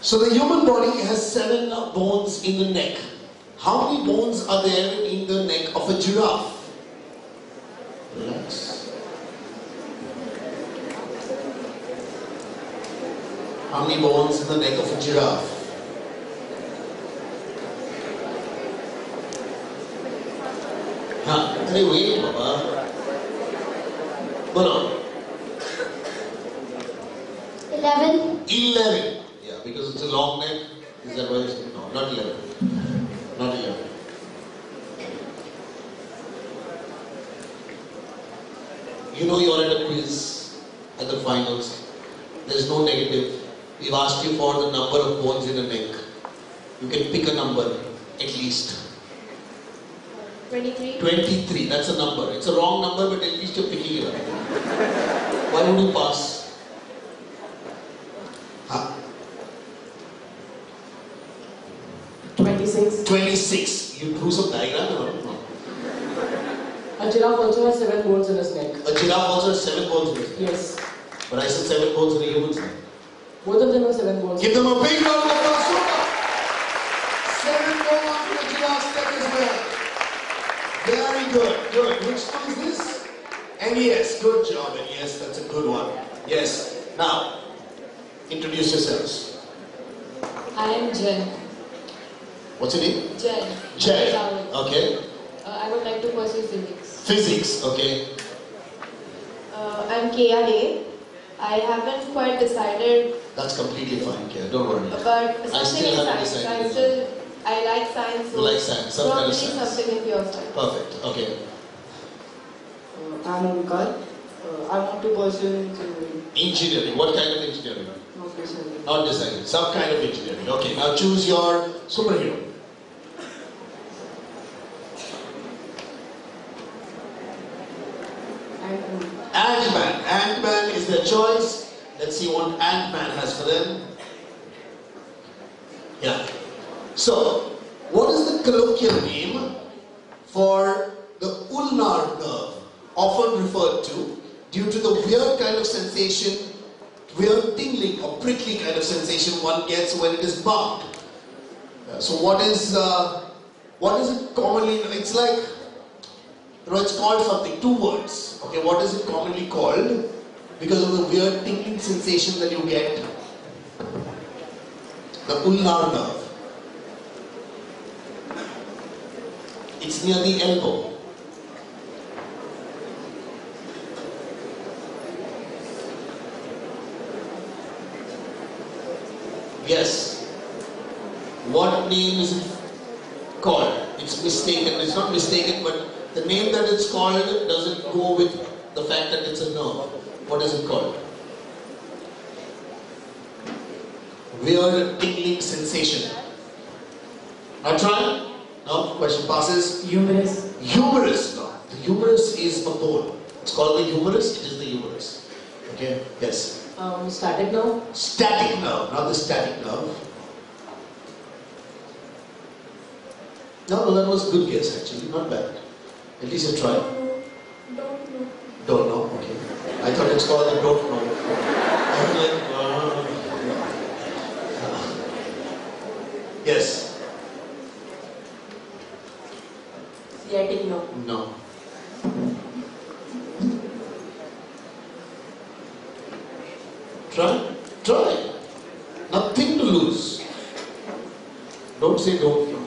So the human body has 7 bones in the neck. How many bones are there in the neck of a giraffe? Relax. How many bones in the neck of a giraffe? Hey, wait, Baba. Bolo. 11. 11. Yeah, because it's a long neck. Is that why it's no, not 11. Not 11. You know you're at a quiz at the finals. There's no negative. We've asked you for the number of bones in a neck. You can pick a number, at least. 23. 23, that's a number. It's a wrong number, but at least you're picking it up. Why would you pass? Huh? 26. 26. You drew some diagram or no? A giraffe also has 7 bones in his neck. A giraffe also has 7 bones in its neck. Yes. But I said 7 bones in a human's neck. Both of them are 7 balls. Give them a big round of applause. 7 balls to the last step as well. Very good. Good. Which one is this? NES. Good job, NES. That's a good one. Yes. Now, introduce yourselves. I am Jen. What's your name? Jen. Jen. Okay. I would like to pursue physics. Physics. Okay. I'm Kia. I haven't quite decided. That's completely fine, Kia. Don't worry. But I something still in haven't science. decided. I like science. So You like science. Some kind of probably science. something in pure science. Perfect. Okay. I'm Omkar. I want to pursue engineering. Engineering. What kind of engineering? Not decided. Not decided. Some kind of engineering. Okay. Now choose your superhero. Ant-Man. Ant-Man is their choice. Let's see what Ant-Man has for them. Yeah. So, what is the colloquial name for the ulnar nerve, often referred to due to the weird kind of sensation, weird tingling or prickly kind of sensation one gets when it is bumped? So, what is it commonly? It's like, it's called something, 2 words. Okay, what is it commonly called? Because of the weird tingling sensation that you get. The ulnar nerve. It's near the elbow. Yes. What name is it called? It's mistaken. It's not mistaken, but the name that it's called doesn't go with the fact that it's a nerve. What is it called? Weird tingling sensation. Now try. No? Question passes. Humerus. Humerus. No. The humerus is a bone. It's called the humerus. It is the humerus. Okay? Yes. Static nerve. Static nerve. Not the static nerve. No, that was a good guess actually. Not bad. At least you tried. Don't know. Okay. I thought it's called the don't know. I was like, yes. Sciatic nerve. No. Try. Try. Nothing to lose. Don't say don't know.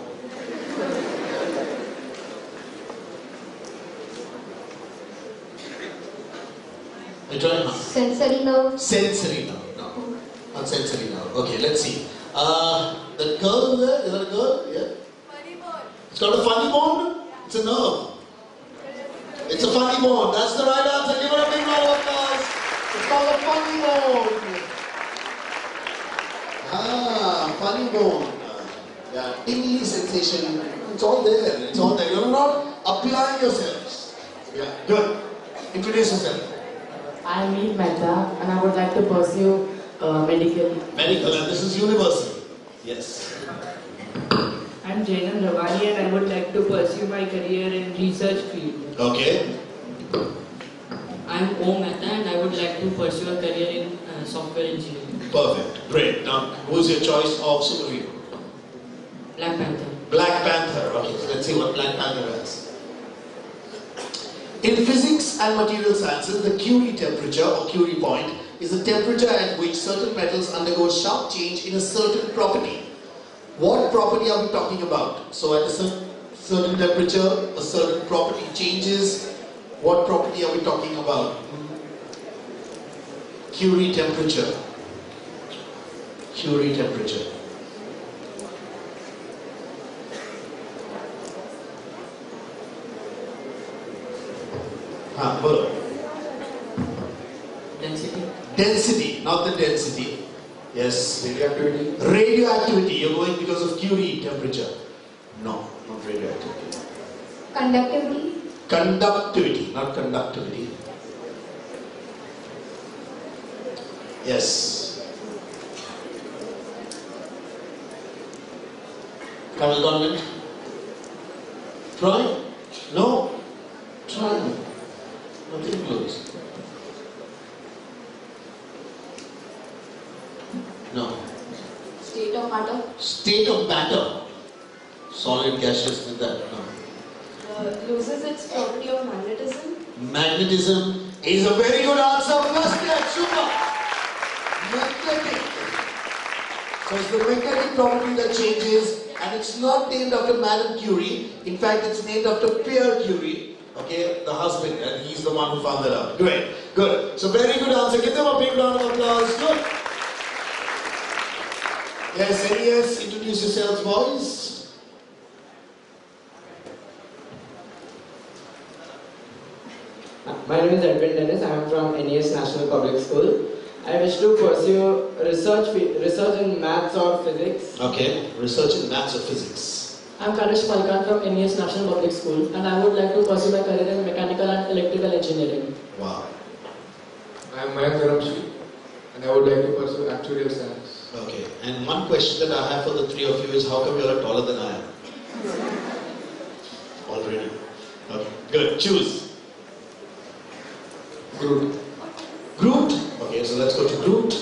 I try now. Sensory nerve. Sensory nerve. No. Not sensory nerve. Okay, let's see. The girl over there, is that a girl? Yeah. Funny bone. It's got a funny bone? It's a nerve. It's a funny bone. That's the right answer. Give it a big round of applause. It's called a funny bone. Funny bone. Yeah, tingly sensation. It's all there. It's all there. You're not applying yourselves. Yeah, good. Introduce yourself. I am Meet Mehta and I would like to pursue medical. Medical, and this is universal. Yes. I'm Jainan Rawali and I would like to pursue my career in research field. Okay. I'm Om Mehta and I would like to pursue a career in software engineering. Perfect. Great. Now, who's your choice of superhero? Black Panther. Black Panther. Okay, so let's see what Black Panther has. In physics and material sciences, the Curie temperature or Curie point is the temperature at which certain metals undergo sharp change in a certain property. What property are we talking about? So at a certain temperature, a certain property changes. What property are we talking about? Curie temperature. Curie temperature. Bolo. Density. Density, not the density. Yes. Radioactivity. Radioactivity. You're going because of Curie temperature. No, not radioactivity. Conductivity. Conductivity, not conductivity. Yes. Camel Convent. Try? No? Try. Nothing close. matter. State of matter. Solid, gaseous, with that. No. Loses its property of magnetism. Magnetism is a very good answer. First step, super. Magnetic. So it's the magnetic property that changes, and it's not named after Madame Curie. In fact, it's named after Pierre Curie. Okay, the husband, and he's the one who found that out. Great, good. So very good answer. Give them a big round of applause. Good. Yes, NES, introduce yourselves, boys. My name is Edwin Dennis. I am from NES National Public School. I wish to pursue research in maths or physics. Okay, research in maths or physics. I am Karesh Palkan from NES National Public School, and I would like to pursue my career in mechanical and electrical engineering. Wow. I am Mayank Karamshi, and I would like to pursue actuarial science. Okay, and one question that I have for the three of you is, how come you are taller than I am? Already. Okay, good. Choose. Groot. Groot? Okay, so let's go to Groot.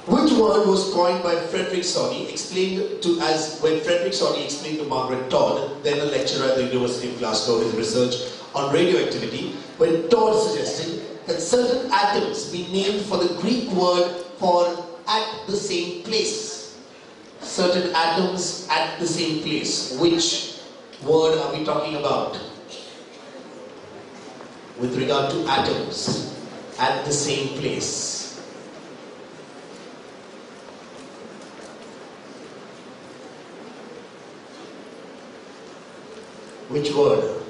Which word was coined by Frederick Soddy, explained to as when Frederick Soddy explained to Margaret Todd, then a lecturer at the University of Glasgow, his research on radioactivity, when Todd suggested that certain atoms be named for the Greek word for at the same place. Certain atoms at the same place. Which word are we talking about? With regard to atoms at the same place. Which word?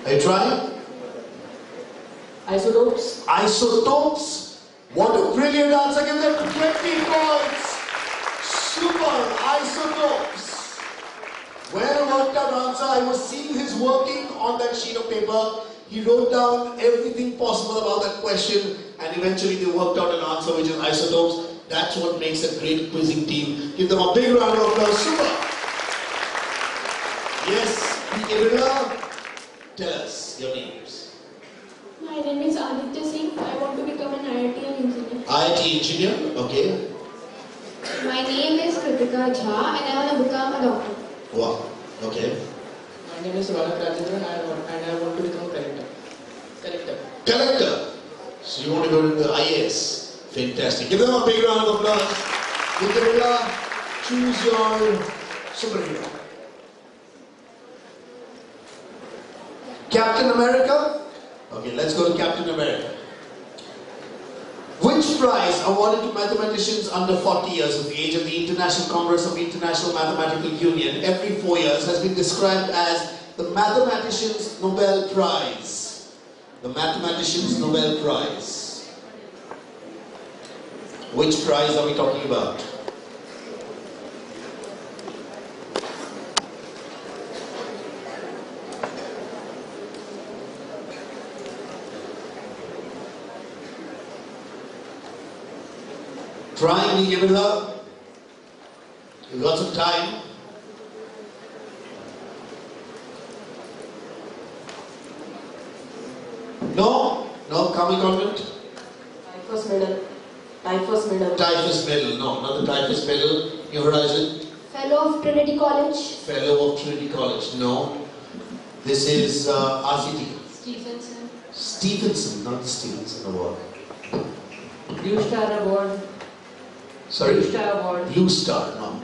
Are you trying? Isotopes. Isotopes. What a brilliant answer. Give them 20 points. Super. Isotopes. Well worked out answer. I was seeing his working on that sheet of paper. He wrote down everything possible about that question, and eventually they worked out an answer which is isotopes. That's what makes a great quizzing team. Give them a big round of applause. Super. Yes, Videographar, tell us your names. My name is Aditya Singh. I want to become an IIT engineer. IIT engineer, okay. My name is Kritika Jha and I want to become a doctor. Wow, okay. My name is Ranak Rajendran, and I want to become collector. Collector. So you want to go to the IAS. Fantastic. Give them a big round of applause. Videographar, choose your superhero. Captain America? Okay, let's go to Captain America. Which prize awarded to mathematicians under 40 years of age at the International Congress of International Mathematical Union every 4 years has been described as the Mathematicians Nobel Prize? The Mathematicians Nobel Prize. Which prize are we talking about? Trying, give it up. You've got some time. No? No? Kami Convent? Typhus medal. Typhus medal. Typhus medal. No, not the Typhus medal. New Horizon? Fellow of Trinity College. Fellow of Trinity College. No. This is RCT. Stephenson. Stephenson, not Stevenson Award. Blue Star Award. Sorry? Blue Star Award. Blue Star, no.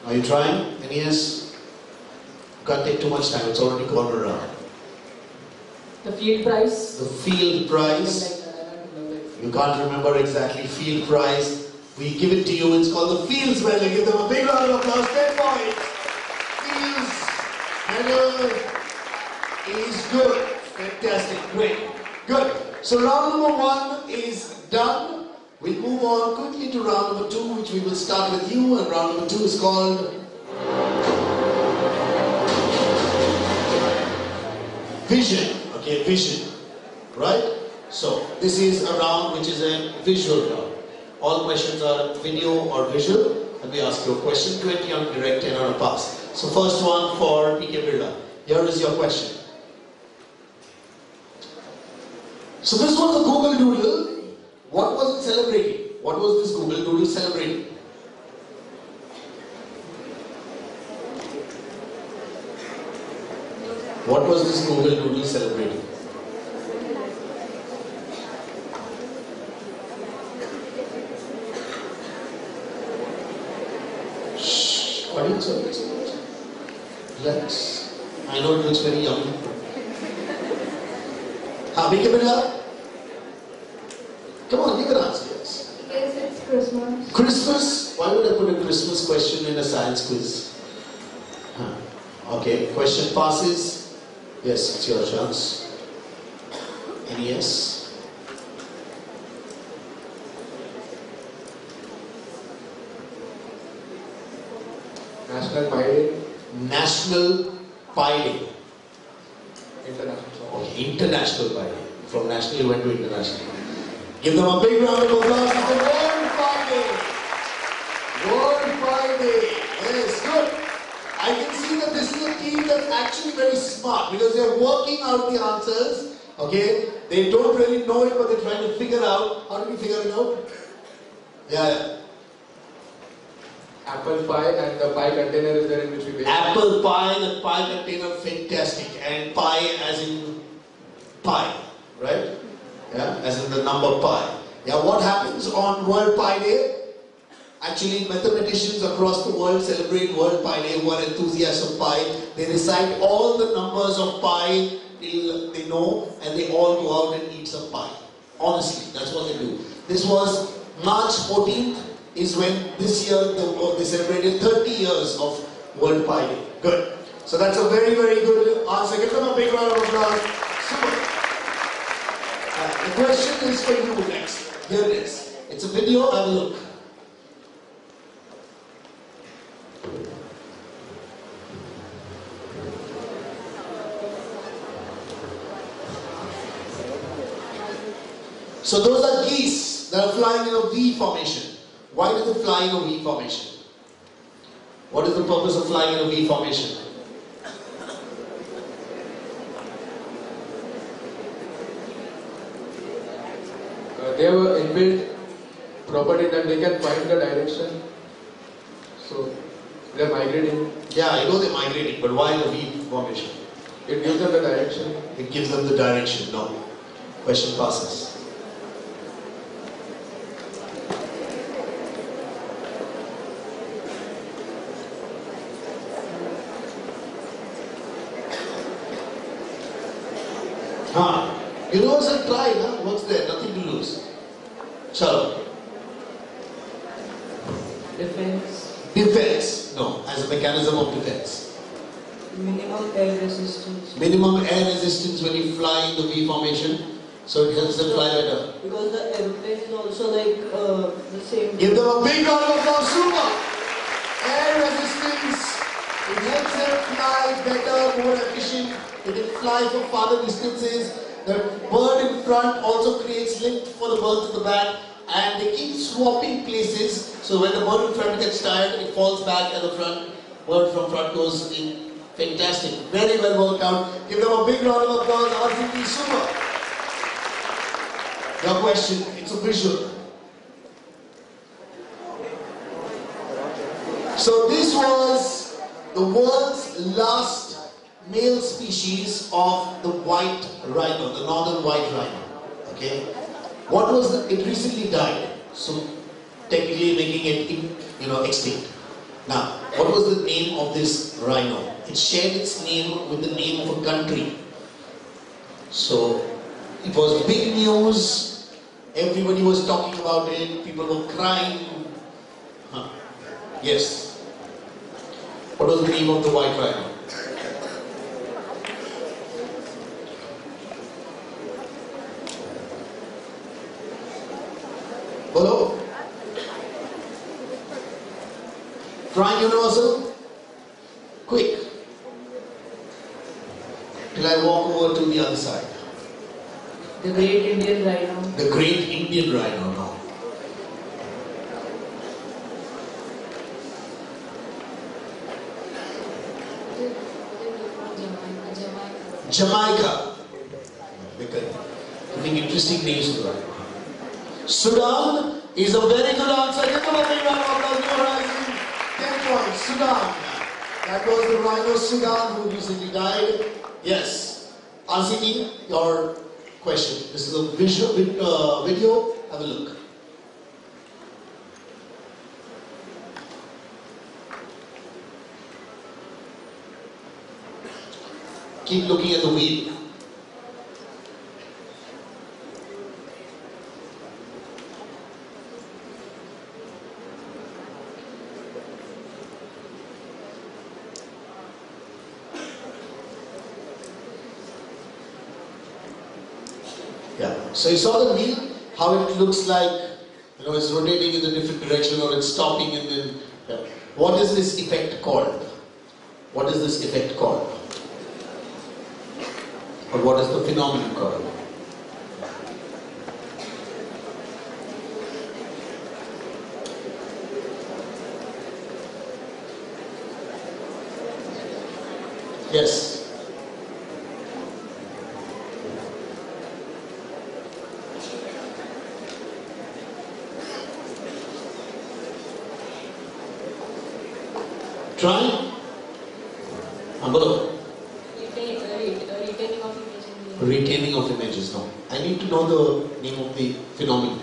Are you trying? NES? Can't take too much time, it's already gone around. The Field Prize. The Field Prize. You can't remember exactly Field Prize. We give it to you, it's called the Fields Medal. Give them a big round of applause. 10 points. Fields Medal is good. Fantastic. Great. Good. So round number 1 is done. We'll move on quickly to round number 2, which we will start with you. And round number 2 is called Vision. Okay, Vision. Right? So this is a round which is a visual round. All questions are video or visual, Let me ask you a question, 20 on direct, 10 on a pass. So first one for PK Birla. Here is your question. So this was a Google Doodle. What was it celebrating? What was this Google Doodle celebrating? What was this Google Doodle celebrating? Shh, audience, relax. I know it looks very yummy. PK Birla? Come on, you can answer this. Yes, it's Christmas. Christmas? Why would I put a Christmas question in a science quiz? Okay, question passes. Yes, it's your chance. Any yes? National Pie Day. National Pie Day. International. Okay, International Pie Day. From national you went to international. Give them a big round of applause. It's the World Pie Day. World Pie Day. Yes, good. I can see that this is a team that's actually very smart because they're working out the answers. Okay? They don't really know it, but they're trying to figure out. How did you figure it out? Yeah. Apple pie and the pie container is there in which we bake. Apple pie, the pie container, fantastic. And pie as in pie, right? Yeah, as in the number pi. Yeah, what happens on World Pi Day? Actually, mathematicians across the world celebrate World Pi Day who are enthusiasts of pi. They recite all the numbers of pi till they know, and they all go out and eat some pie. Honestly, that's what they do. This was March 14th is when this year they celebrated 30 years of World Pi Day. Good. So that's a very, very good answer. Give them a big round of applause. Super. The question is for you next. Here it is. It's a video. Have a look. So those are geese that are flying in a V formation. Why do they fly in a V formation? What is the purpose of flying in a V formation? They have an inbuilt property that they can find the direction. So they are migrating. Yeah, I know they're migrating, but why the V formation? It gives them the direction. It gives them the direction. No. Question passes. Universal try, huh? What's there? Nothing to lose. Chalo. Defense. Defense. No, as a mechanism of defense. Minimum air resistance. Minimum air resistance when you fly in the V formation, so it helps them fly better. Because the aeroplane is also like the same. Give them a big round of applause. Super. Air resistance. It helps them fly better, more efficient. They can fly for farther distances. The bird in front also creates lift for the birds in the back, and they keep swapping places. So when the bird in front gets tired, it falls back, and the bird from front goes in. Fantastic, very well worked out. Give them a big round of applause. RCP, super. Your question, it's a visual. So this was the world's last male species of the white rhino, the northern white rhino. Okay, what was it recently died, so technically making it extinct. Now, what was the name of this rhino? It shared its name with the name of a country. So it was big news. Everybody was talking about it. People were crying. Yes. What was the name of the white rhino? Hello? Trying universal? Quick. Till I walk over to the other side. The Great Indian Rhino. The Great Indian Rhino, no. Jamaica. Giving interesting names to that. Sudan is a very good answer. Give them a big round of applause. New Horizon, 10 points. Sudan. That was the rhino Sudan who recently died. Yes. RCT, your question. This is a video. Have a look. Keep looking at the wheel. Yeah. So you saw the wheel, how it looks like, it's rotating in the different direction or it's stopping and then. Yeah. What is this effect called? What is this effect called? Or what is the phenomenon called? Yes. Try. Ambalo. Retaining of images. No. I need to know the name of the phenomenon.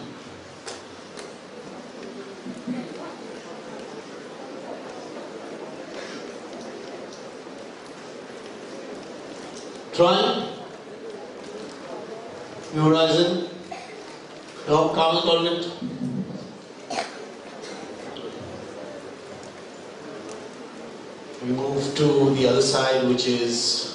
Try. New Horizon. No, Carmel Convent. We move to the other side, which is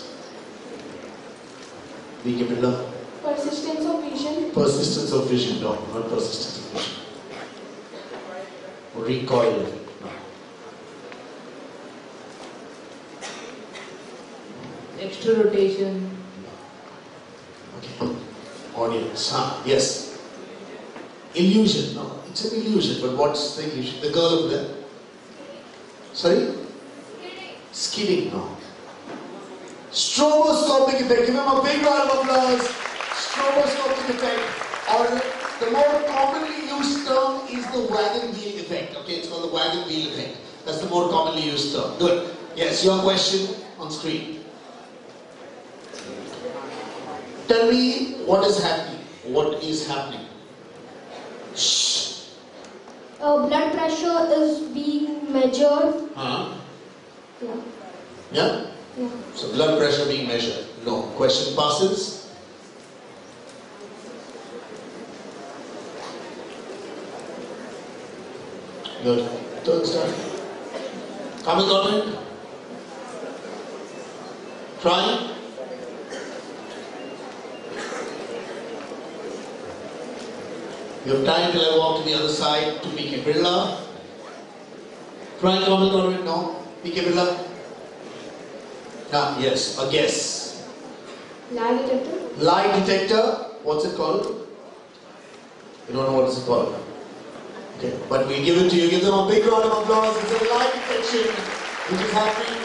Videographar. Persistence of vision. Persistence of vision, no, not persistence of vision. Recoil. No. Extra rotation. Okay. Audience, yes. Illusion, no, it's an illusion, but what's the illusion? The girl over there. Sorry? Skidding, no. Stroboscopic effect. Give him a big round of applause. Stroboscopic effect. Or the more commonly used term is the wagon wheel effect. Okay, it's called the wagon wheel effect. That's the more commonly used term. Good. Yes, your question on screen. Tell me what is happening. What is happening? Shh. Blood pressure is being measured. Yeah. Yeah? Yeah. So blood pressure being measured. No. Question passes. Good. Third start. Comment, comment? Try. You have time till I walk to the other side to make a birla. Try, comment, comment? No. Make a birla. Ah, yes, a guess. Lie detector. Lie detector. What's it called? You don't know what it's called. Okay, but we give it to you. Give them a big round of applause. It's a lie detection which is happening.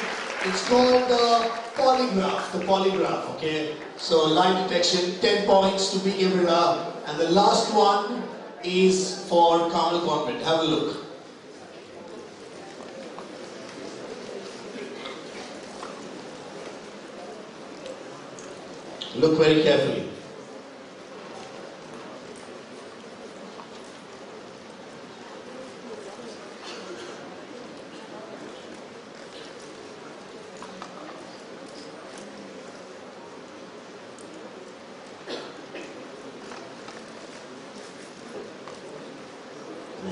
It's called the polygraph. The polygraph. Okay. So lie detection. 10 points to Big Emirla. And the last one is for Carmel Convent. Have a look. Look very carefully.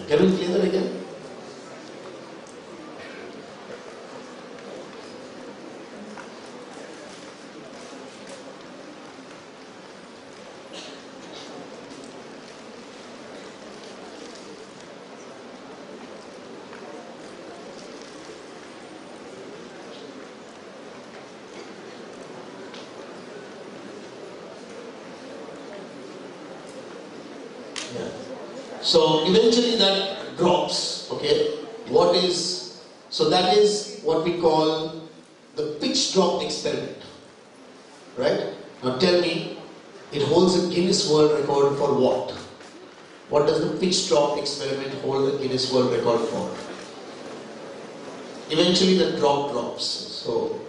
Can we clear that again? So eventually that drops, okay? So that is what we call the pitch drop experiment, right? Now tell me, it holds a Guinness World Record for what? What does the pitch drop experiment hold the Guinness World Record for? Eventually the drop drops. So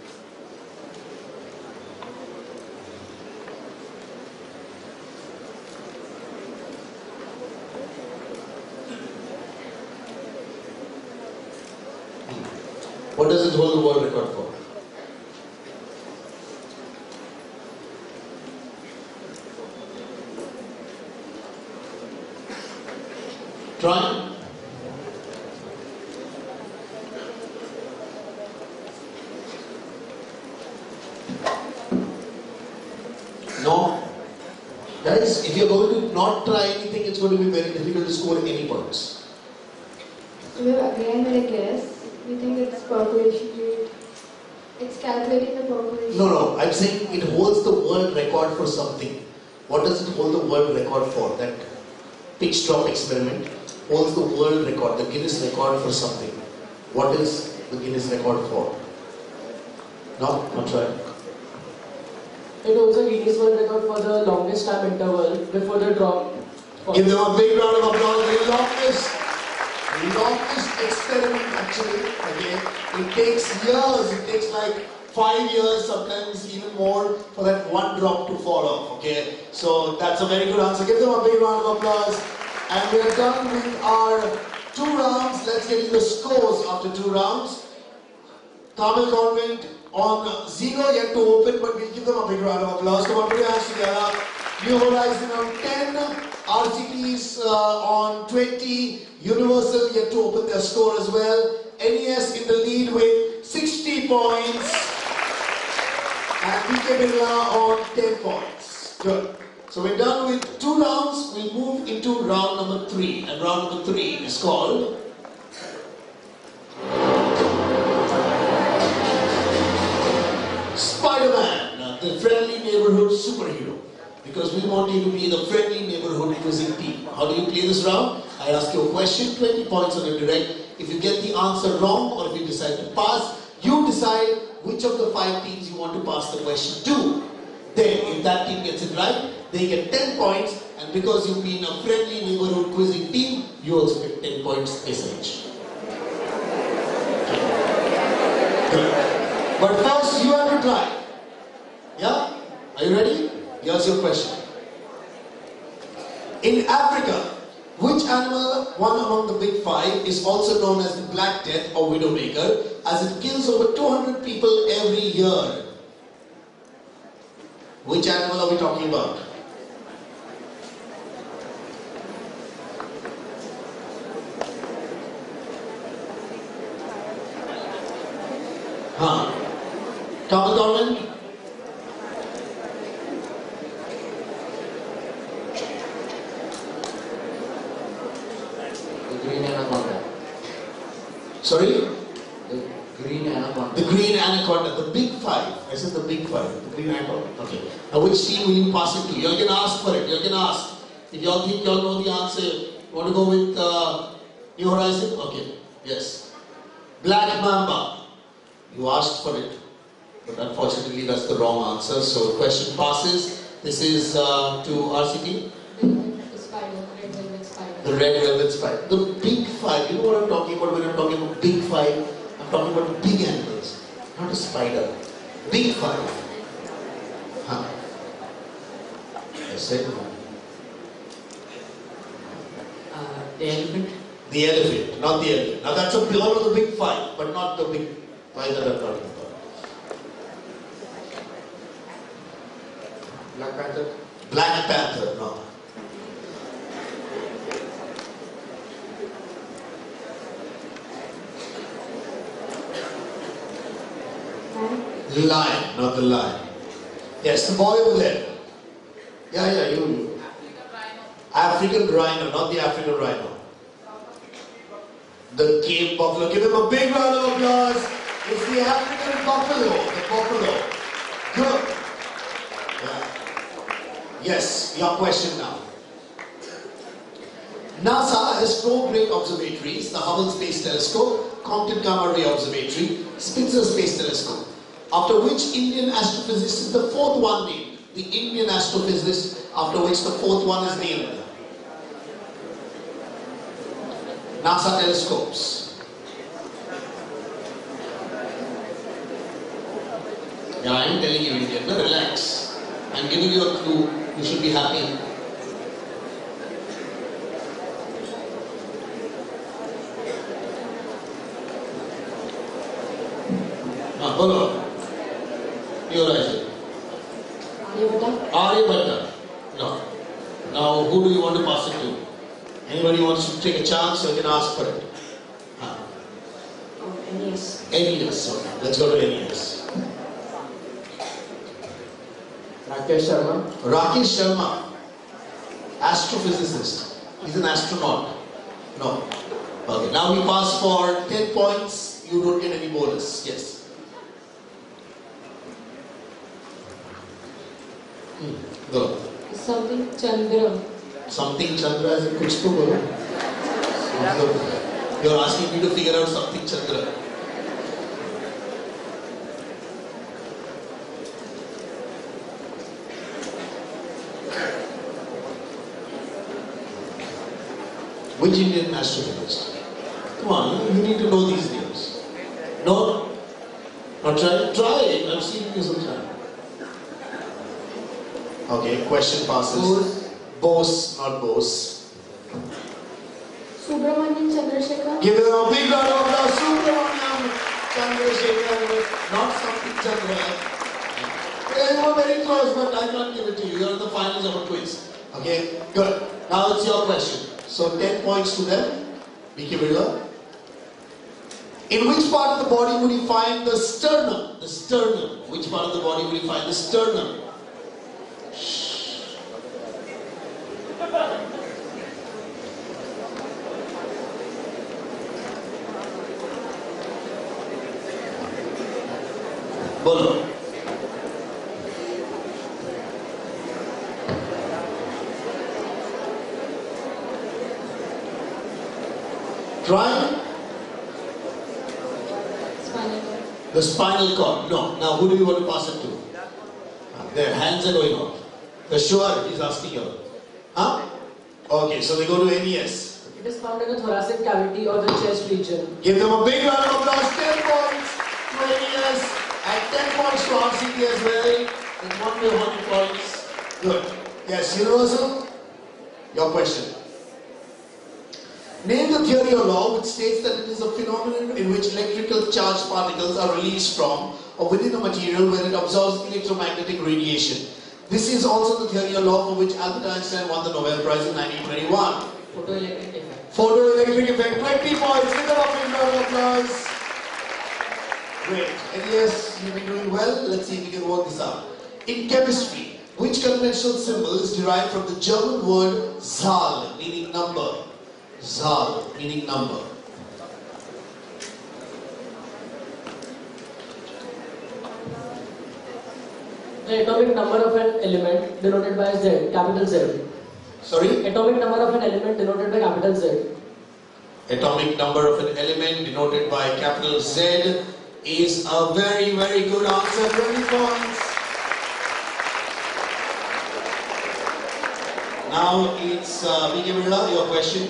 what does it hold the world record for? Try. No. Guys, if you're going to not try anything, it's going to be very difficult to score any points. So we have again made a guess. We think it's population rate. It's calculating the population. No, I'm saying it holds the world record for something. What does it hold the world record for? That pitch drop experiment holds the world record, the Guinness record for something. What is the Guinness record for? No, not right. It holds a Guinness World Record for the longest time interval before the drop. Give them a big round of applause. The longest experiment actually, okay, it takes years, it takes like 5 years, sometimes even more, for that one drop to fall off, okay. So that's a very good answer. Give them a big round of applause. And we are done with our 2 rounds. Let's get in the scores after 2 rounds. Tamil Convent on 0 yet to open, but we'll give them a big round of applause. Come on, put your hands together. New Horizon on 10, RCTs on 20, Universal yet to open their score as well. NES in the lead with 60 points, and PK Birla on 10 points. Good. So we're done with 2 rounds. We'll move into round number 3, and round number 3 is called Spider-Man, the friendly neighborhood superhero. Because we want you to be the friendly neighborhood quizzing team. How do you play this round? I ask you a question, 20 points on a direct. If you get the answer wrong or if you decide to pass, you decide which of the 5 teams you want to pass the question to. Then, if that team gets it right, they get 10 points. And because you've been a friendly neighborhood quizzing team, you also get 10 points SH. Good. But first, you have to try. Yeah? Are you ready? Here's your question. In Africa, which animal, one among the big 5, is also known as the Black Death or Widowmaker, as it kills over 200 people every year? Which animal are we talking about? Tamil Government? Green anaconda. Sorry? The green anaconda. The green anaconda, the big 5. I said the big 5. The green anaconda. Okay. Now which team will you pass it to? You can ask for it. You can ask. If y'all think y'all know the answer, you want to go with New Horizon? Okay. Yes. Black Mamba. You asked for it. But unfortunately that's the wrong answer. So the question passes. This is to RCT. The red velvet spider. The big 5. You know what I'm talking about when I'm talking about big 5? I'm talking about big animals, not a spider. Big 5. Huh. I said no. The elephant. The elephant, not the elephant. Now that's one of the big 5, but not the big 5 that I'm talking about. Black Panther. Black Panther, no. Lion, not the lion. Yes, the boy over there. Yeah, you. African rhino, not the African rhino. The Cape buffalo. Give him a big round of applause. It's the African buffalo. The buffalo. Good. Yeah. Yes, your question now. NASA has 4 great observatories: the Hubble Space Telescope, Compton Gamma Ray Observatory, Spitzer Space Telescope. after which Indian astrophysicist is the fourth one named? The Indian astrophysicist after which the fourth one is named. NASA telescopes. Yeah, I am telling you Indian, but relax. I am giving you a clue. You should be happy. Bolo. You're right. Aryabhatta. No. Now, who do you want to pass it to? Anybody wants to take a chance, you can ask for it. NES. NES. Okay. Let's go to NES. Rakesh Sharma. Rakesh Sharma. Astrophysicist. He's an astronaut. No. Okay. Now we pass for 10 points. You don't get any bonus. Yes. Go. Something Chandra. Something Chandra is in kuch to bolo. You're asking me to figure out something Chandra. Which Indian astrophysicist? Come on, you need to know these names. No? Not try? Try it. I'm seeing you sometime. Okay, question passes. Bose, not Bose. Subramanian Chandrasekhar. Give them a big round of applause. Subramanian Chandrasekhar, not something Chandra. They were very close, but I can't give it to you. You're in the finals of a quiz. Okay, good. Now it's your question. So 10 points to them. Vicky Birla. In which part of the body would you find the sternum? The sternum. Which part of the body would you find the sternum? Bolo. Try. Spinal cord. The spinal cord. No. Now who do you want to pass it to? Their hands are going out. The sure is asking you. Huh? Okay, so they go to NES. It is found in the thoracic cavity or the chest region. Give them a big round of applause. 10 points to NES and 10 points to RCT as well. And 100 points. Good. Yes, Universal? Your question. Name the theory or law which states that it is a phenomenon in which electrical charged particles are released from or within a material where it absorbs electromagnetic radiation. This is also the theory or law for which Albert Einstein won the Nobel Prize in 1921. Photoelectric effect. Photoelectric effect. 20 points. Give it up in round of applause. Great. And yes, you've been doing well. Let's see if we can work this out. In chemistry, which conventional symbol is derived from the German word Zahl, meaning number? Zahl, meaning number. The atomic number of an element denoted by Z, capital Z. Sorry? Atomic number of an element denoted by capital Z. Atomic number of an element denoted by capital Z is a very, very good answer. 20 points. Now it's Vicky Birla, your question.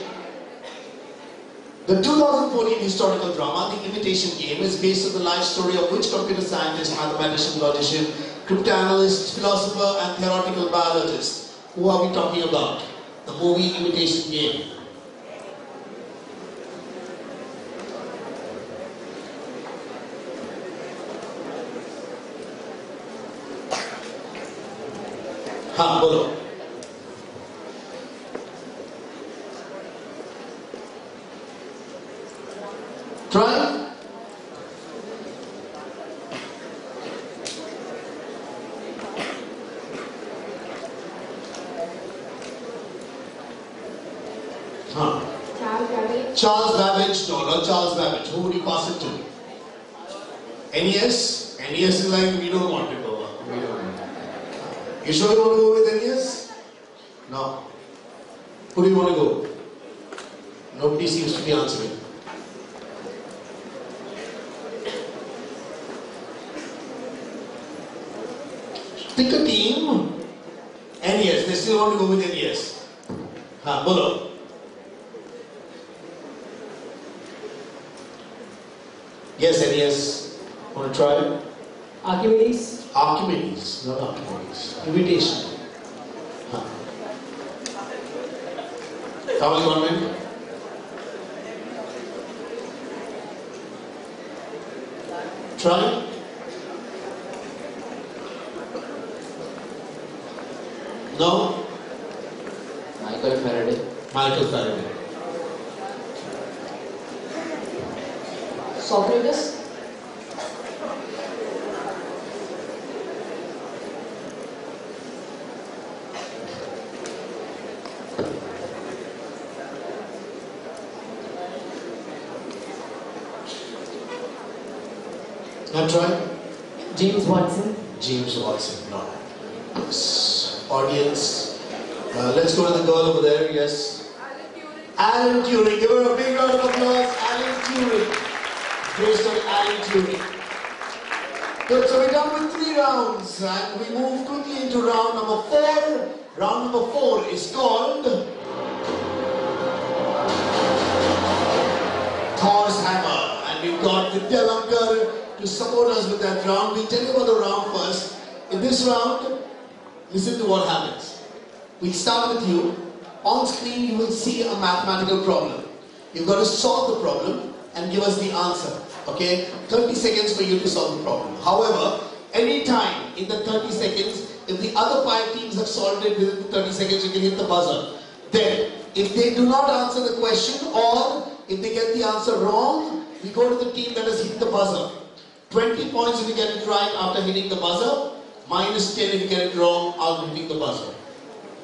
The 2014 historical drama, The Imitation Game, is based on the life story of which computer scientist, mathematician, logician, cryptanalyst, philosopher, and theoretical biologist? Who are we talking about? The movie Imitation Game. Bolo. Try. Charles Babbage. Charles Babbage, no, not Charles Babbage. Who would you pass it to? NES? NES is like, we don't want it, Baba. We don't want it. You sure you want to go with NES? No. Who do you want to go? Nobody seems to be answering. Pick a team. NES. They still want to go with NES. Bolo. Yes, NES. Want to try? Archimedes. Archimedes, not Archimedes. Invitation. Tamil government. Try. No? Michael Faraday. Michael Faraday. Socrates. Now try. James Watson. James Watson. No. Yes. Audience. Let's go to the girl over there. Yes. Alan Turing. Give her a big round of applause. Alan Turing. Based on Alan Turing. Good. So we're done with 3 rounds, and we move quickly into round number 4. Round number 4 is called Thor's Hammer, and we've got Videographar to support us with that round. We'll tell you about the round first. In this round, listen to what happens. We'll start with you. On screen, you will see a mathematical problem. You've got to solve the problem and give us the answer. Okay? 30 seconds for you to solve the problem. However, any time in the 30 seconds, if the other 5 teams have solved it within 30 seconds, you can hit the buzzer. Then, if they do not answer the question, or if they get the answer wrong, we go to the team that has hit the buzzer. 20 points if you get it right after hitting the buzzer, minus 10 if you get it wrong after hitting the buzzer.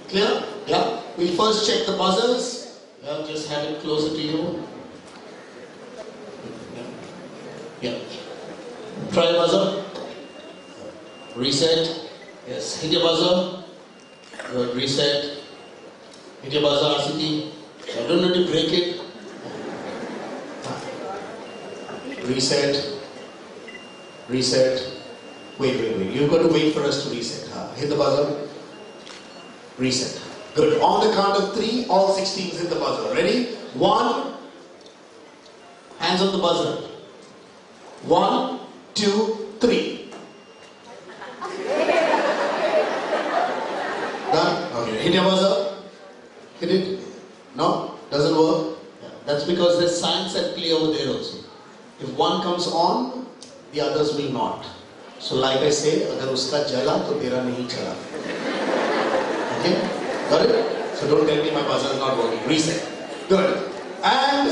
Clear? Yeah? We'll first check the buzzers. Yeah, just have it closer to you. Yeah. Try the buzzer. Reset. Yes. Hit your buzzer. Good. Reset. Hit your buzzer, RCT. I don't need to break it. Reset. Reset. Wait. You've got to wait for us to reset. Hit the buzzer. Reset. Good. On the count of 3, all 16s hit the buzzer. Ready? 1. Hands on the buzzer. 1, 2, 3. Done? Okay. Hit your buzzer. Hit it. No? Doesn't work? Yeah. That's because there's science at play over there also. If one comes on, the others will not. So like I say, agar uska jala, to tera nahi chala. Okay? Got it? So don't tell me my buzzer is not working. Reset. Good. And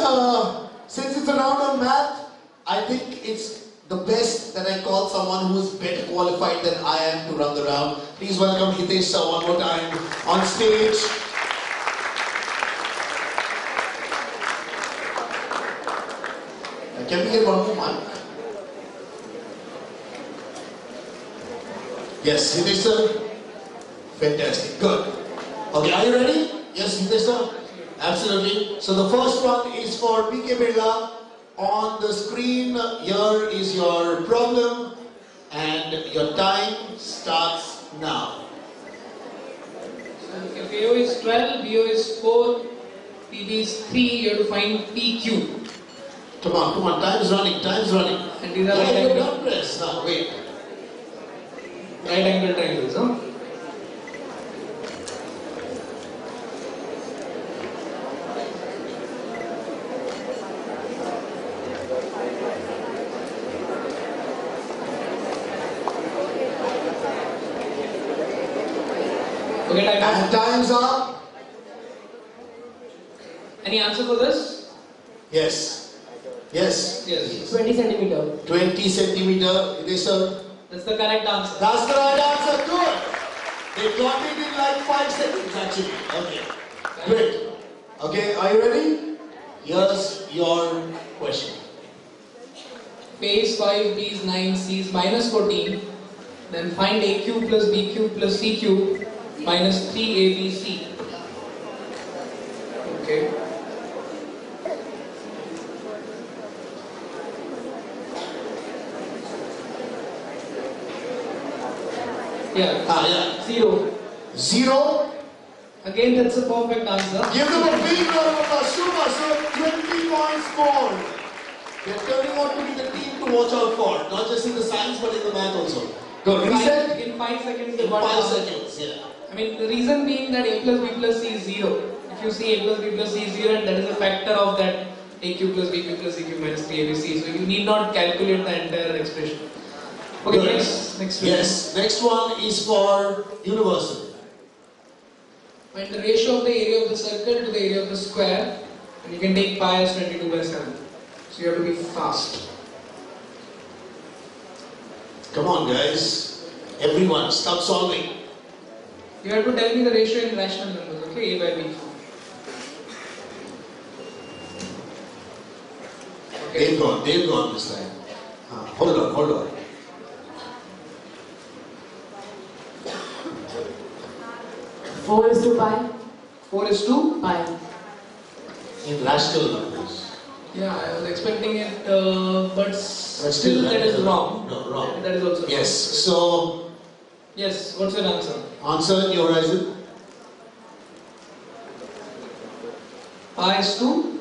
since it's a round on math, I think it's the best that I call someone who is better qualified than I am to run the round. Please welcome Hitesh sir one more time on stage. Can we get one more mic? Yes, Hitesh sir? Fantastic. Good. Okay, are you ready? Yes, Hitesh sir? Absolutely. So the first one is for PK Birla. On the screen, here is your problem, and your time starts now. So if AO is 12, BO is 4, PB is 3, you have to find PQ. Come on, time is running. And these are right angle. don't press. Now, wait. Right angle triangles, huh? Okay, and time's up. Any answer for this? Yes. 20 centimeter. 20 centimeter. It is sir. That's the correct answer. That's the right answer. Good. They got it in like 5 seconds actually. Okay. Great. Okay, are you ready? Here's your question. A is 5, B is 9, C is minus 14. Then find AQ plus BQ plus CQ minus 3ABC. Okay. Yeah. Zero. Zero. Again, that's a perfect answer. Give them a big round of applause. Super. So 20 points more. They're turning out to be the team to watch out for, not just in the science but in the math also. Good. Reset. In 5 seconds. In 5 seconds. Yeah. I mean, the reason being that a plus b plus c is 0. If you see a plus b plus c is 0, and that is a factor of that aq plus bq plus cq minus 3abc. So you need not calculate the entire expression. Okay, Good. next question. Yes. Next one is for universal. Find the ratio of the area of the circle to the area of the square, and you can take pi as 22/7. So you have to be fast. Come on, guys. Everyone, stop solving. You have to tell me the ratio in rational numbers, okay? A by b. Okay. They've gone this time. Hold on. 4:pi. 4:pi. In rational numbers. Yeah, I was expecting it, but still that is wrong. No, wrong. That is also yes. So. Yes. What's your answer? Answer in your horizon. Pi is 2.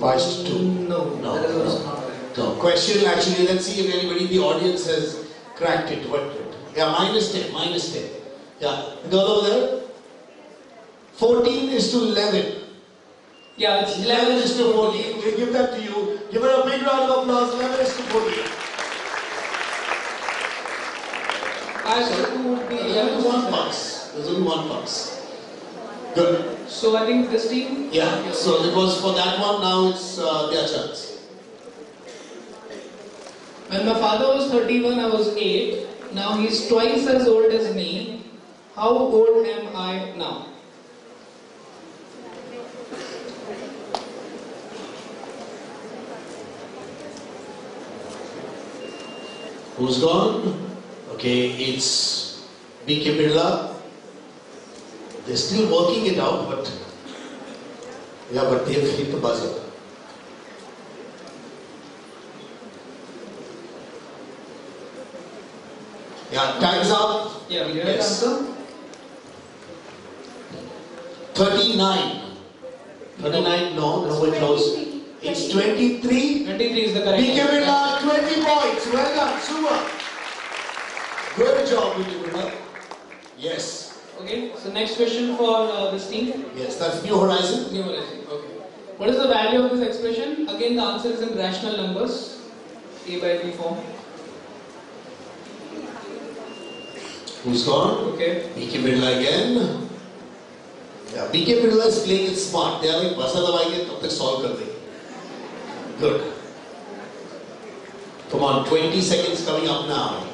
Pi is 2. No, that is also not right. No. Question actually. Let's see if anybody in the audience has cracked it. What? Yeah, -10. Yeah. Girl over there. 14 is to 11. Yeah, it's 11 is to 14. We'll give that to you. Give her a big round of applause. 11 is to 14. I would be 11 to 1 pass. There's only 1 pass. Good. So I think this team. Yeah. So it was for that one. Now it's their chance. When my father was 31, I was 8. Now he's twice as old as me. How old am I now? Who's gone? Okay, it's B.K. Birla. They're still working it out, but they've hit the buzzer. Yeah, time's up. Yeah, you have an answer? 39. 39, no, we're close. It's 23. 23 is the correct B.K. answer. Birla, 20 points. Well done, super. Good job, B.K. Birla. Yes. Okay, so next question for this team. Yes, that's New Horizon. New Horizon, okay. What is the value of this expression? Again, the answer is in rational numbers. A by B form. Who's gone? Okay. B.K. Birla again. Yeah, B.K. Birla is playing it smart. They are like basa dawaige tab tak solve kar denge. Good. Come on, 20 seconds coming up now.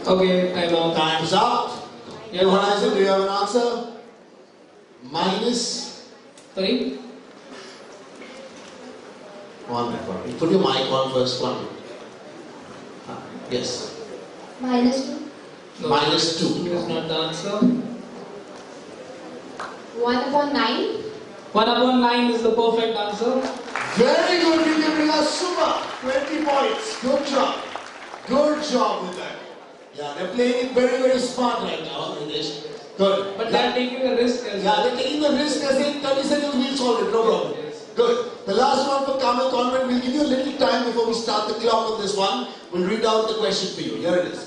Okay, time out. Time's up. Yeah, New Horizon, do you have an answer? Minus. Sorry? 1 minute. You put your mic on first. 1 minute. Yes. -2. No, -2. is not the answer. 1/9. 1/9 is the perfect answer. Very good, B.K. Birla. Super. 20 points. Good job. Good job with that. Yeah, they're playing it very, very smart right now, Nidesh. Good. But they're taking a risk as Yeah, they're taking the risk as in 30 seconds we'll solve it, no problem. Good. The last one for Carmel Convent, we'll give you a little time before we start the clock on this one. We'll read out the question for you. Here it is.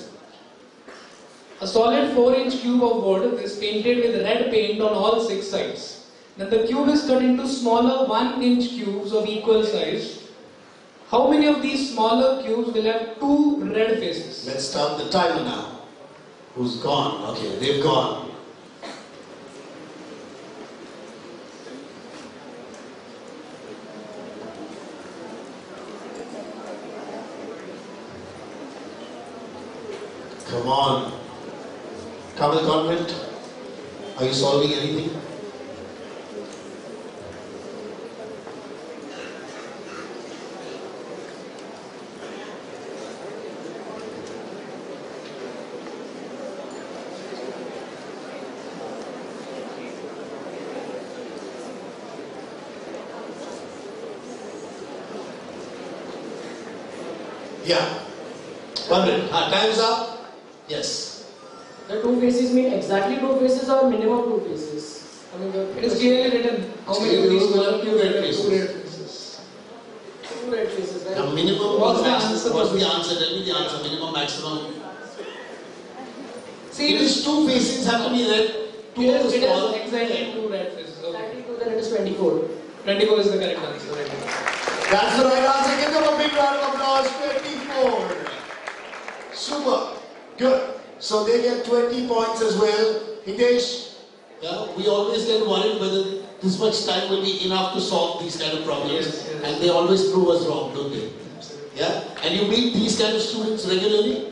A solid 4-inch cube of wood is painted with red paint on all 6 sides. Then the cube is cut into smaller 1-inch cubes of equal size. How many of these smaller cubes will have 2 red faces? Let's start the timer now. Who's gone? Okay, they've gone. Come on. Carmel Convent, are you solving anything? Yeah. 100. Time's up. Yes. The two faces mean exactly two faces or minimum two faces? I mean, it is clearly written how many of these will have two red faces. Two red faces, right? The minimum. What's the answer? What's the answer? Tell me the answer. Minimum, maximum. See, it is two faces have to be red. It is exactly two red faces. Exactly two, then it is 24. 24 is the correct answer. Right? That's the right answer. Give them a big round of applause. 24. Super. Good. So they get 20 points as well. Hitesh, yeah, we always get worried whether this much time will be enough to solve these kind of problems. Yes. And they always prove us wrong, don't they? Yeah? And you meet these kind of students regularly?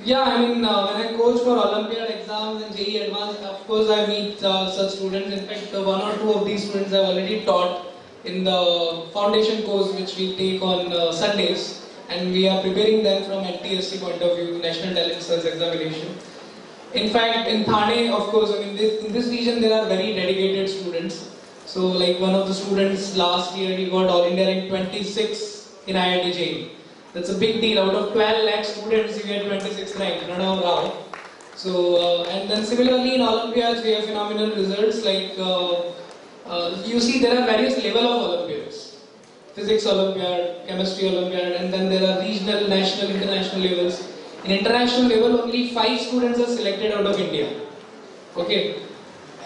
Yeah, I mean, when I coach for Olympiad exams and JEE Advanced, of course I meet such students. In fact, one or two of these students I've already taught in the foundation course which we take on Sundays. And we are preparing them from NTSC point of view, National Talent Search Examination. In fact, in Thane, of course, I mean, in this region there are very dedicated students. So, like one of the students last year, he got All India rank 26 in IIT JEE. That's a big deal. Out of 12 lakh students, you get 26th rank. Wow. So, and then similarly in Olympiads, we have phenomenal results. Like, you see, there are various level of Olympiads. Physics Olympiad, Chemistry Olympiad, and then there are regional, national, international levels. In international level, only 5 students are selected out of India. Okay.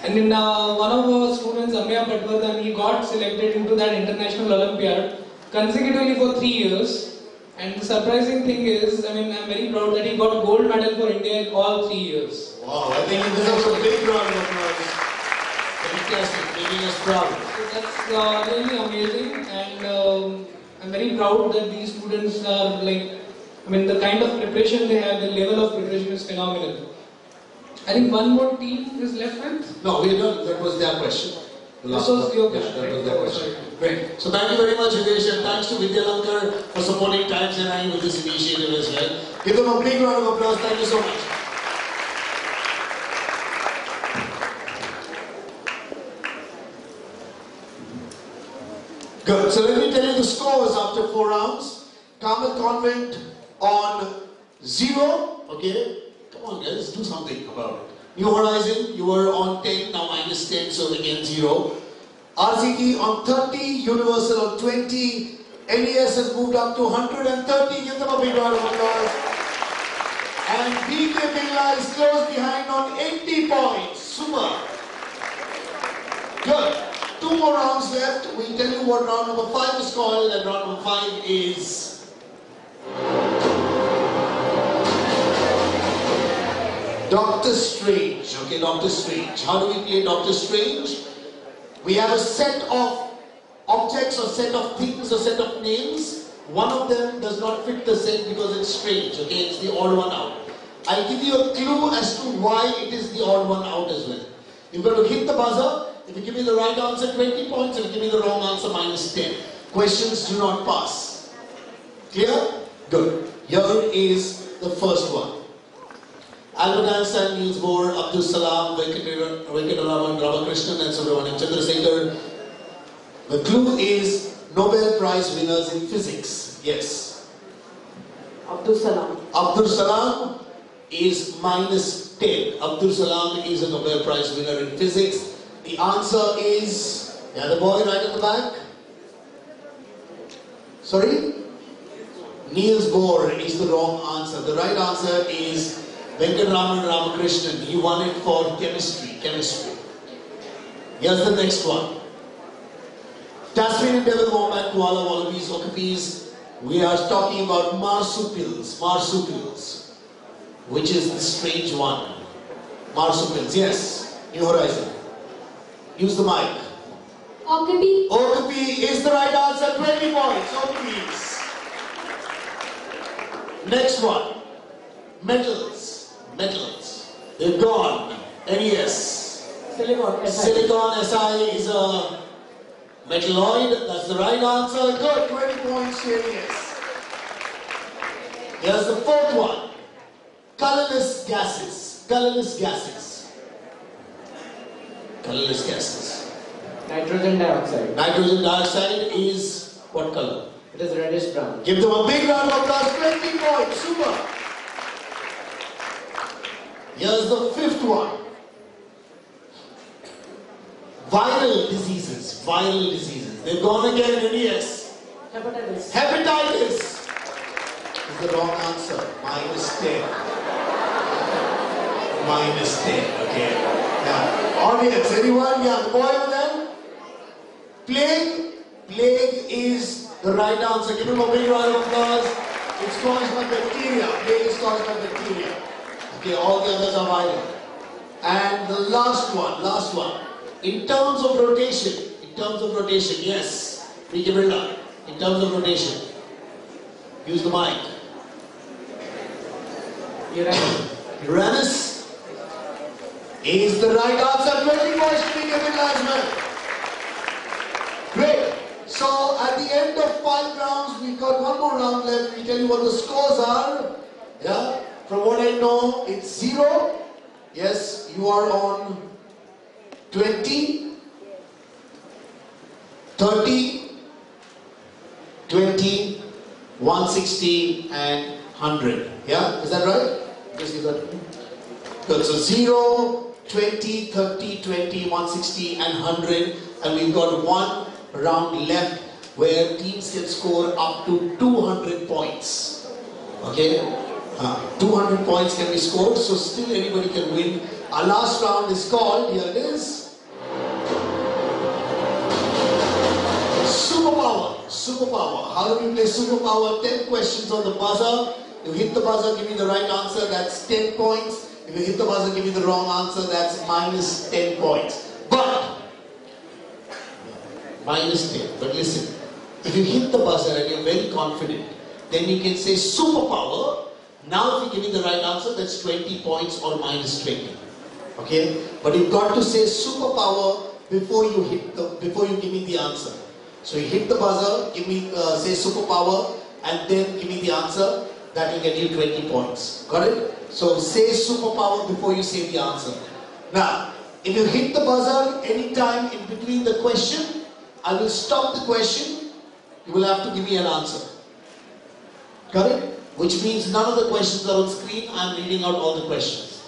And in one of our students, Amya Patwardhan, he got selected into that international Olympiad consecutively for 3 years. And the surprising thing is, I mean, I'm very proud that he got gold medal for India in all 3 years. Wow, I think he deserves a big round of applause. Fantastic, making us proud. So that's really amazing, and I'm very proud that these students are like, I mean, the kind of preparation they have, the level of preparation is phenomenal. I think one more team is left with? No, we're done. That was their question. This was your question. Yeah, that was their question. Great. So thank you very much, Hitesh, and thanks to Videographar for supporting Times and I with this initiative as well. Give them a big round of applause. Thank you so much. Good. So let me tell you the scores after 4 rounds. Carmel Convent on 0. Okay. Come on, guys, do something about it. New Horizon, you were on 10, now minus 10, so again 0. RCT on 30, Universal on 20. NES has moved up to 130. Give them a big round of applause. And BK Bingla is close behind on 80 points. Super. Good. 2 more rounds left. We'll tell you what round number 5 is called, and round number 5 is Doctor Strange. Okay, Doctor Strange. How do we play Doctor Strange? We have a set of objects or set of things or set of names. One of them does not fit the set because it's strange. Okay, it's the odd one out. I'll give you a clue as to why it is the odd one out as well. You've got to hit the buzzer. If you give me the right answer, 20 points. If you give me the wrong answer, minus 10. Questions do not pass. Clear? Good. Here is the first one. Albert Einstein, Niels Bohr, Abdul Salam, Venkataraman, Ramakrishnan and Subramanian Chandrasekhar. The clue is Nobel Prize winners in physics. Yes. Abdul Salam. Abdul Salam is minus 10. Abdul Salam is a Nobel Prize winner in physics. The answer is, yeah, the boy right at the back. Sorry? Niels Bohr is the wrong answer. The right answer is Venkataraman Ramakrishnan. He won it for chemistry. Here's the next one. Tasmanian devil, wombat, koala, wallabies, okapis. We are talking about marsupials. Marsupials. Which is the strange one? Marsupials. Yes. New Horizon. Use the mic. Okapi. Okapi is the right answer. 20 points. Okapis. Next one. Metals. Metals. They're gone. NES. Silicon. Silicon Si is a metalloid. That's the right answer. Good. 20 points to NES. Here's the fourth one. Colorless gases. Colorless gases. Colorless gases. Nitrogen dioxide. Nitrogen dioxide is what color? It is reddish brown. Give them a big round of applause. 20 points. Super. Here's the fifth one. Viral diseases. Viral diseases. They've gone again in yes. Hepatitis. Hepatitis is the wrong answer. -10. -10. Okay. Yeah. Audience, anyone? Yeah, the boy over there? Plague. Plague is the right answer. Give him a big round of applause. It's caused by bacteria. Plague is caused by bacteria. Okay, all the others are viral. And the last one. In terms of rotation, yes. Videographar. In terms of rotation. Use the mic. Uranus is the right answer. 20 points to be given as well. Great. So at the end of 5 rounds, we've got one more round left. We tell you what the scores are. Yeah. From what I know, it's 0. Yes, you are on 20, 30, 20, 160 and 100. Yeah, is that right? Yes, you got it. Good. So 0, 20, 30, 20, 160 and 100. And we've got one round left where teams can score up to 200 points. Okay? 200 points can be scored, so still anybody can win. Our last round is called, here it is, Superpower. Superpower. How do we play Superpower? 10 questions on the buzzer. You hit the buzzer, give me the right answer, that's 10 points. If you hit the buzzer, give me the wrong answer, that's -10 points. But -10. But listen, if you hit the buzzer and you're very confident, then you can say superpower. Now if you give me the right answer, that's 20 points or -20. Okay? But you've got to say superpower before you give me the answer. So you hit the buzzer, give me say superpower, and then give me the answer. That will get you 20 points. Got it? So say superpower before you say the answer. Now, if you hit the buzzer anytime in between the question, I will stop the question. You will have to give me an answer. Got it? Which means none of the questions are on screen. I am reading out all the questions.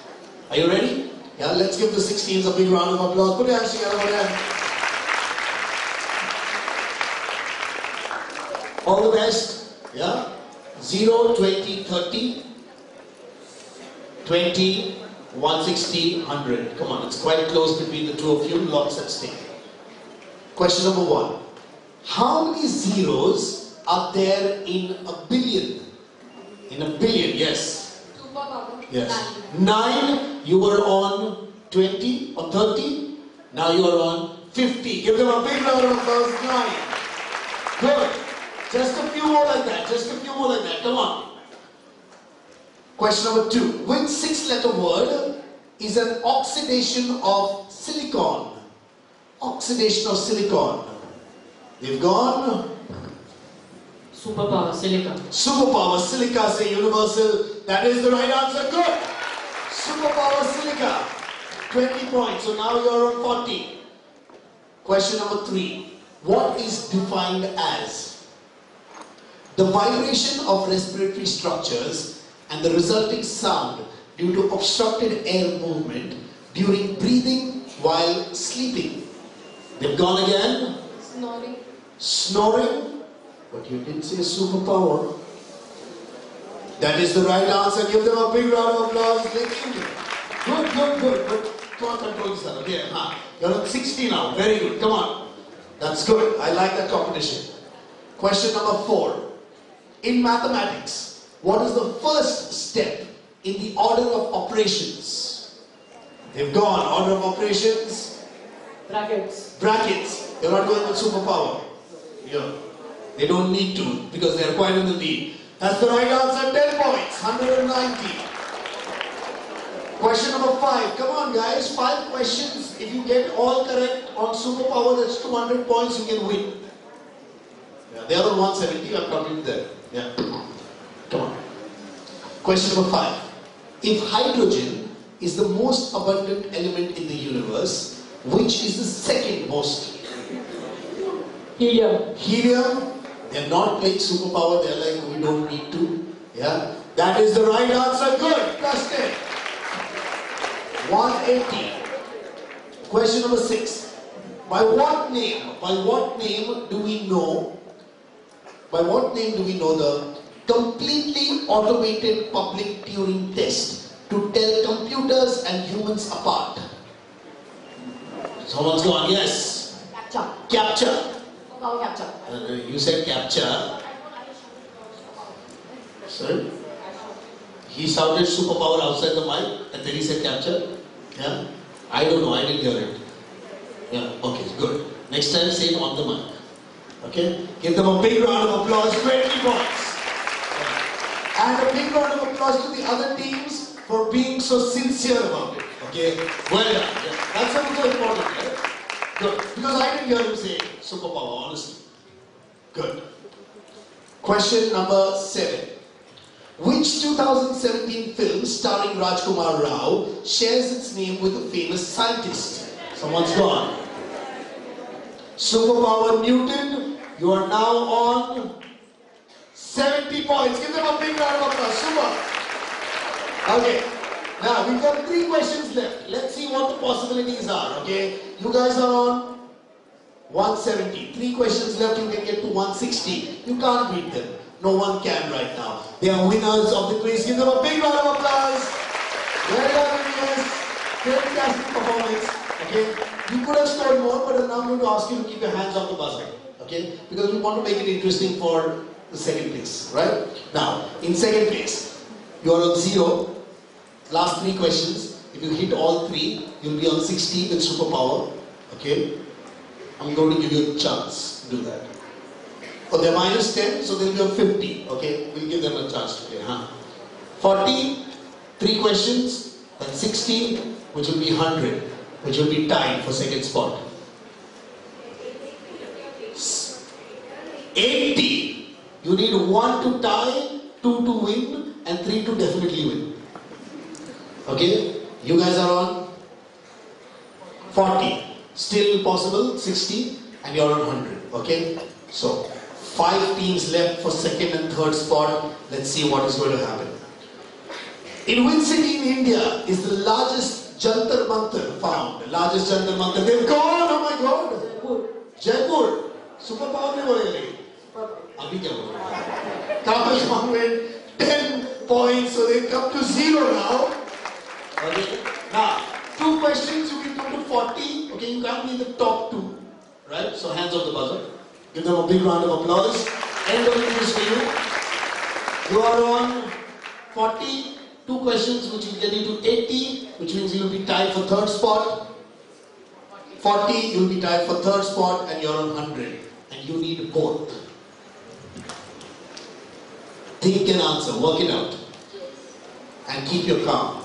Are you ready? Yeah, let's give the 16s a big round of applause. Put your hands together for them. All the best. Yeah? 0, 20, 30, 20, 160, 100. Come on, it's quite close between the two of you. Lots at stake. Question number 1. How many zeros are there in a billion? In a billion, yes. Yes. 9, you were on 20 or 30. Now you are on 50. Give them a big round of applause. 9. Good. Just a few more like that. Just a few more like that. Come on. Question number 2. Which 6-letter word is an oxidation of silicon? Oxidation of silicon. They've gone. Superpower, silica. Superpower, silica, say universal. That is the right answer. Good. Superpower, silica. 20 points. So now you're on 40. Question number 3. What is defined as the vibration of respiratory structures and the resulting sound due to obstructed air movement during breathing while sleeping? They've gone again. Snoring. Snoring. But you didn't say superpower. That is the right answer. Give them a big round of applause. Good. But come on, control yourself. Okay, you're on 60 now. Very good. Come on. That's good. I like that competition. Question number 4. In mathematics, what is the first step in the order of operations? They've gone. Order of operations. Brackets. Brackets. You're not going with superpower. Yeah. They don't need to because they're quite in the lead. That's the right answer. 10 points. 190. Question number 5. Come on guys. 5 questions. If you get all correct on superpower, that's 200 points. You can win. Yeah, they are on 170. I'm talking to them. Yeah. Come on. Question number 5. If hydrogen is the most abundant element in the universe, which is the second most? Helium. Helium. They're not playing superpower, they're like, we don't need to. Yeah? That is the right answer. Good. Plus 10. 180. Question number 6. By what name do we know the completely automated public Turing test to tell computers and humans apart? Someone's gone, yes. Capture. Capture. Power capture. You said capture. Sorry? He shouted superpower outside the mic and then he said capture. Yeah? I don't know, I didn't hear it. Yeah, okay, good. Next time say it on the mic. Okay? Give them a big round of applause, 20 points. And a big round of applause to the other teams for being so sincere about it. Okay? Well done. Yeah. That's also important, right? Good. Because I didn't hear him say superpower, honestly. Good. Question number 7. Which 2017 film starring Rajkumar Rao shares its name with a famous scientist? Someone's gone. Superpower Newton, you are now on 70 points. Give them a big round of applause. Super. Okay. Now, we've got 3 questions left. Let's see what the possibilities are, okay? You guys are on 170. 3 questions left, you can get to 160. You can't beat them. No one can right now. They are winners of the quiz. Give them a big round of applause. Well done, yes. Fantastic performance. Okay? You could have scored more, but now I'm going to ask you to keep your hands off the buzzer. Okay? Because we want to make it interesting for the second place. Right? Now, in second place, you are on 0. Last 3 questions. If you hit all 3, you'll be on 60 with superpower. Okay? I'm going to give you a chance to do that. Oh, they're minus 10, so they'll be on 50. Okay? We'll give them a chance to play. 40, 3 questions, then 60, which will be 100, which will be tied for second spot. 80. You need 1 to tie, 2 to win, and 3 to definitely win. Okay? You guys are on 40. Still possible, 60, and you're on 100. Okay? So, 5 teams left for second and third spot. Let's see what is going to happen. In which city in India is the largest Jantar Mantar found? The largest Jantar Mantar. They've gone! Oh my God! Jaipur. Superpower ne bolenge. Abhi kya bola? Tapas with 10 points, so they come to 0 now. Okay. Now, 2 questions, you can come to 40. Okay, you can't be in the top 2. Right? So hands off the buzzer. Give them a big round of applause. End of the quiz for you. You are on 40. 2 questions which will get you to 80, which means you will be tied for third spot. 40, you will be tied for third spot, and you're on 100. And you need both. Think and answer. Work it out. And keep your calm.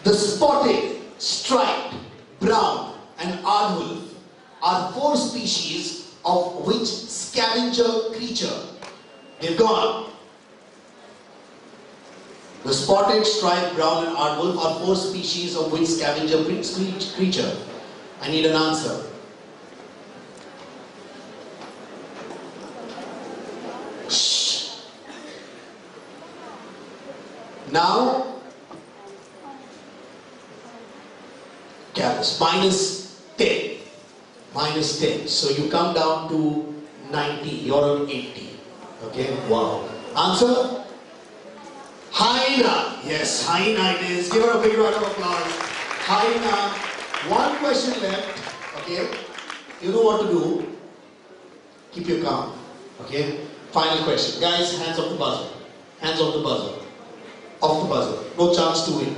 The spotted, striped, brown, and aardwolf are 4 species of which scavenger creature? They've gone. The spotted, striped, brown, and aardwolf are 4 species of which scavenger creature? I need an answer. Shh. Now, careless. Minus 10. Minus 10. So you come down to 90. You're on 80. Okay? Wow. Answer? Hyena. Yes, hyena it is. Give her a big round of applause. Hyena. 1 question left. Okay? You know what to do. Keep your calm. Okay? Final question. Guys, hands off the buzzer. Hands off the buzzer. Off the buzzer. No chance to win.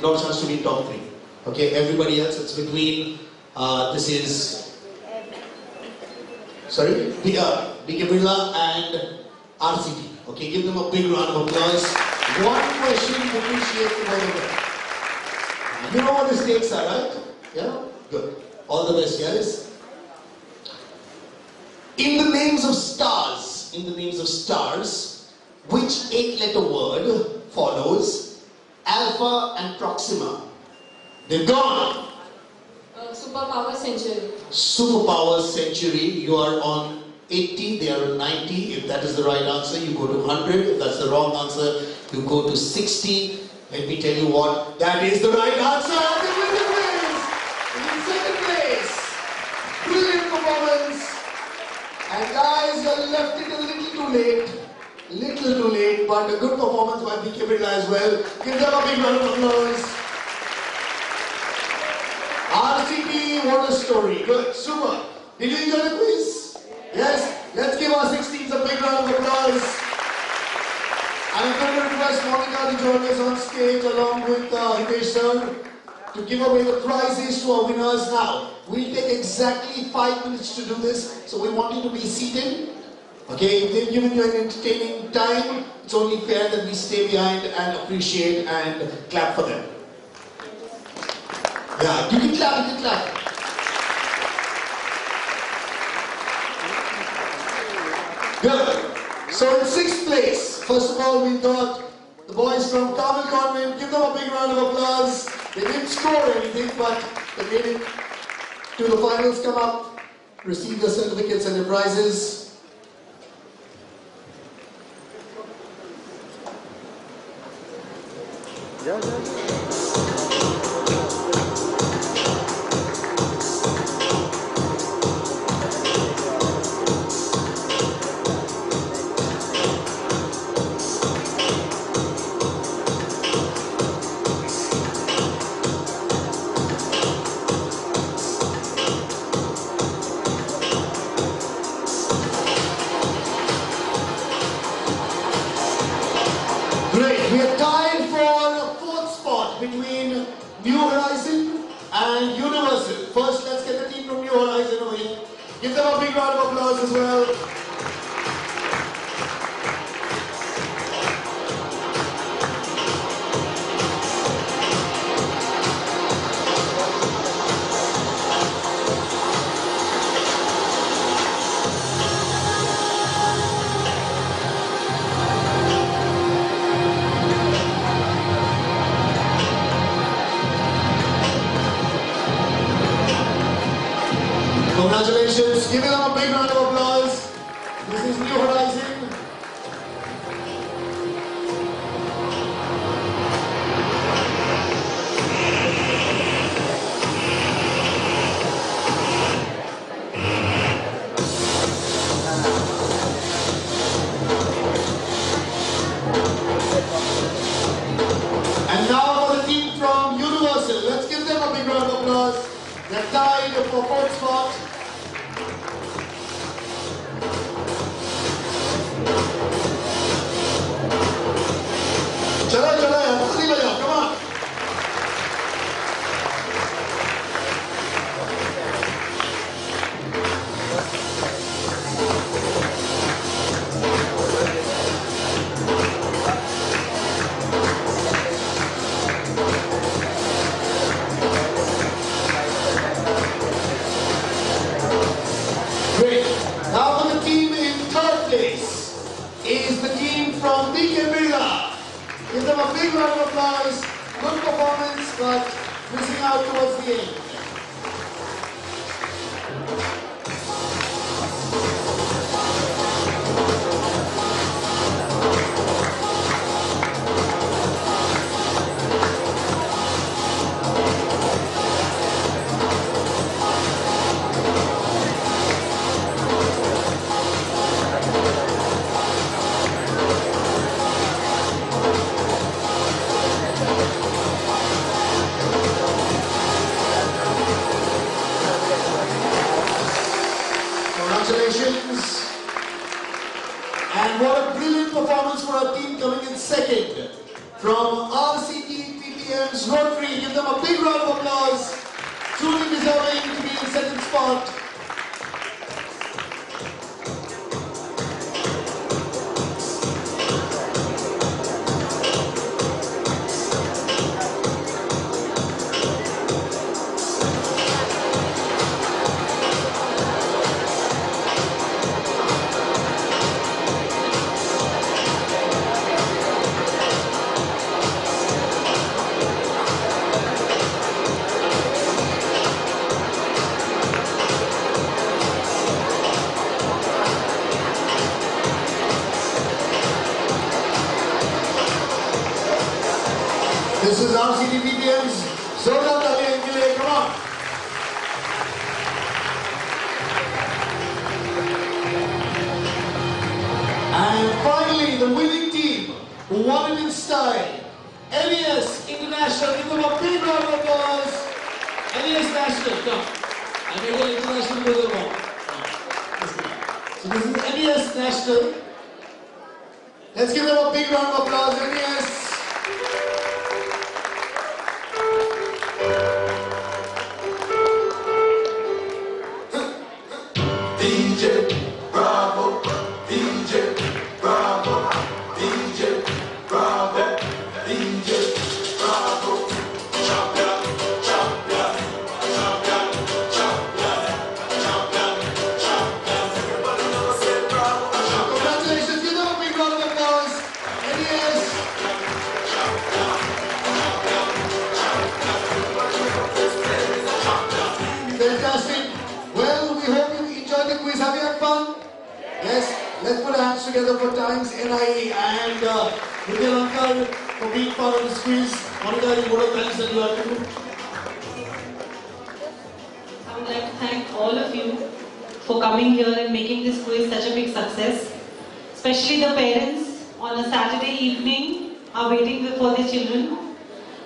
No chance to win top 3. Okay? Everybody else, it's between, this is, sorry? BK Birla and RCT. Okay? Give them a big round of applause. 1 question to appreciate the both of them. You know what the stakes are, right? Yeah? Good. All the best, yes? In the names of stars, which 8-letter word follows Alpha and Proxima? They've gone. Superpower century. Superpower century. You are on 80, they are a 90. If that is the right answer, you go to 100. If that's the wrong answer, you go to 60. Let me tell you what, that is the right answer. In second place, brilliant performance. And guys, you left it a little too late. Little too late, but a good performance by VK Birla as well. Give them a big round of applause. RCT, what a story. Good, super. Did you enjoy the quiz? Yes? Let's give our 16s a big round of applause. I'm going to request Monica to join us on stage along with Hitesh sir to give away the prizes to our winners now. We'll take exactly 5 minutes to do this, so we want you to be seated. Okay, if they've given you an entertaining time, it's only fair that we stay behind and appreciate and clap for them. Yeah, you can clap, you can clap. Good. So in 6th place, first of all, we got the boys from Carmel Convent. Give them a big round of applause. They didn't score anything, but they made it to the finals, come up, receive the certificates and the prizes. Great, we are tied for a 4th spot between New Horizon and Universal. First, let's get the team from New Horizon over here. Give them a big round of applause as well. Congratulations. Give them a big round of applause. This is New Horizon. And now for the team from Universal. Let's give them a big round of applause. They're tied for 4th spot. Chalo, chalo, jल्दी बजाओ, come on. Great. Now for the team in 3rd place is the team from VK Birla. Give them a big round of applause. Good performance, but missing out towards the end. Congratulations. And what a brilliant performance for our team coming in 2nd. From RCT PPM's Rotary, give them a big round of applause. Truly deserving to be in 2nd spot. our CDPTMs. Zola Taliangile, come on. And finally, the winning team who won it in style. NES International, give them a big round of applause. NES National, come. I made an international with them all. So this is NES National. Let's give them a big round of applause, NES. DJ Bravo, DJ Bravo, DJ Bravo, DJ Bravo, champion, champion, champion, champion, champion, champion. Everybody knows say bravo. Congratulations, give them a big round of applause. NES. Champion, champion, champion. Everybody knows this player is a champion. Fantastic. Well, we hope you enjoyed the quiz. Have you had fun? Yes. Let's put our hands together for Times NIE and Videographar for being part of this quiz. Monica, what are things that you have to do? I would like to thank all of you for coming here and making this quiz such a big success. Especially the parents on a Saturday evening are waiting for their children.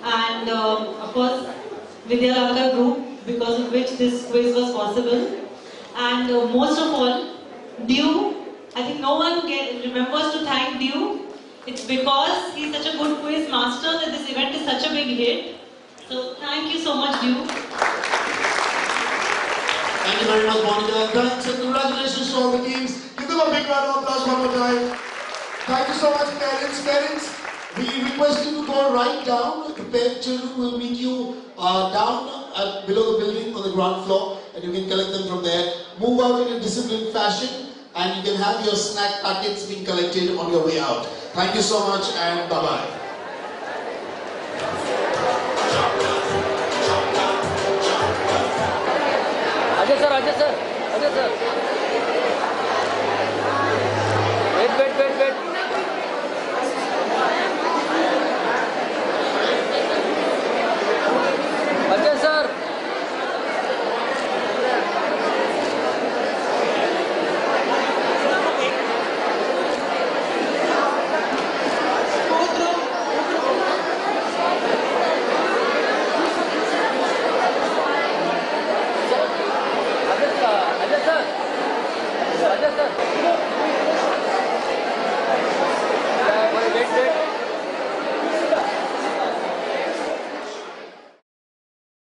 And of course, Videographar group, because of which this quiz was possible. And most of all, Lieu. I think no one remembers to thank Lieu. It's because he's such a good quiz master that this event is such a big hit. So thank you so much, Lieu. Thank you very much, Monica. Thanks and congratulations to all the teams. Give them a big round of applause one more time. Thank you so much, parents. Parents, we request you to go right down. The parent children will meet you down below the building on the ground floor, and you can collect them from there. Move out in a disciplined fashion, and you can have your snack packets being collected on your way out. Thank you so much, and bye-bye. Ajay sir, Ajay sir, Ajay sir. Wait. Ajay sir. Ajay sir.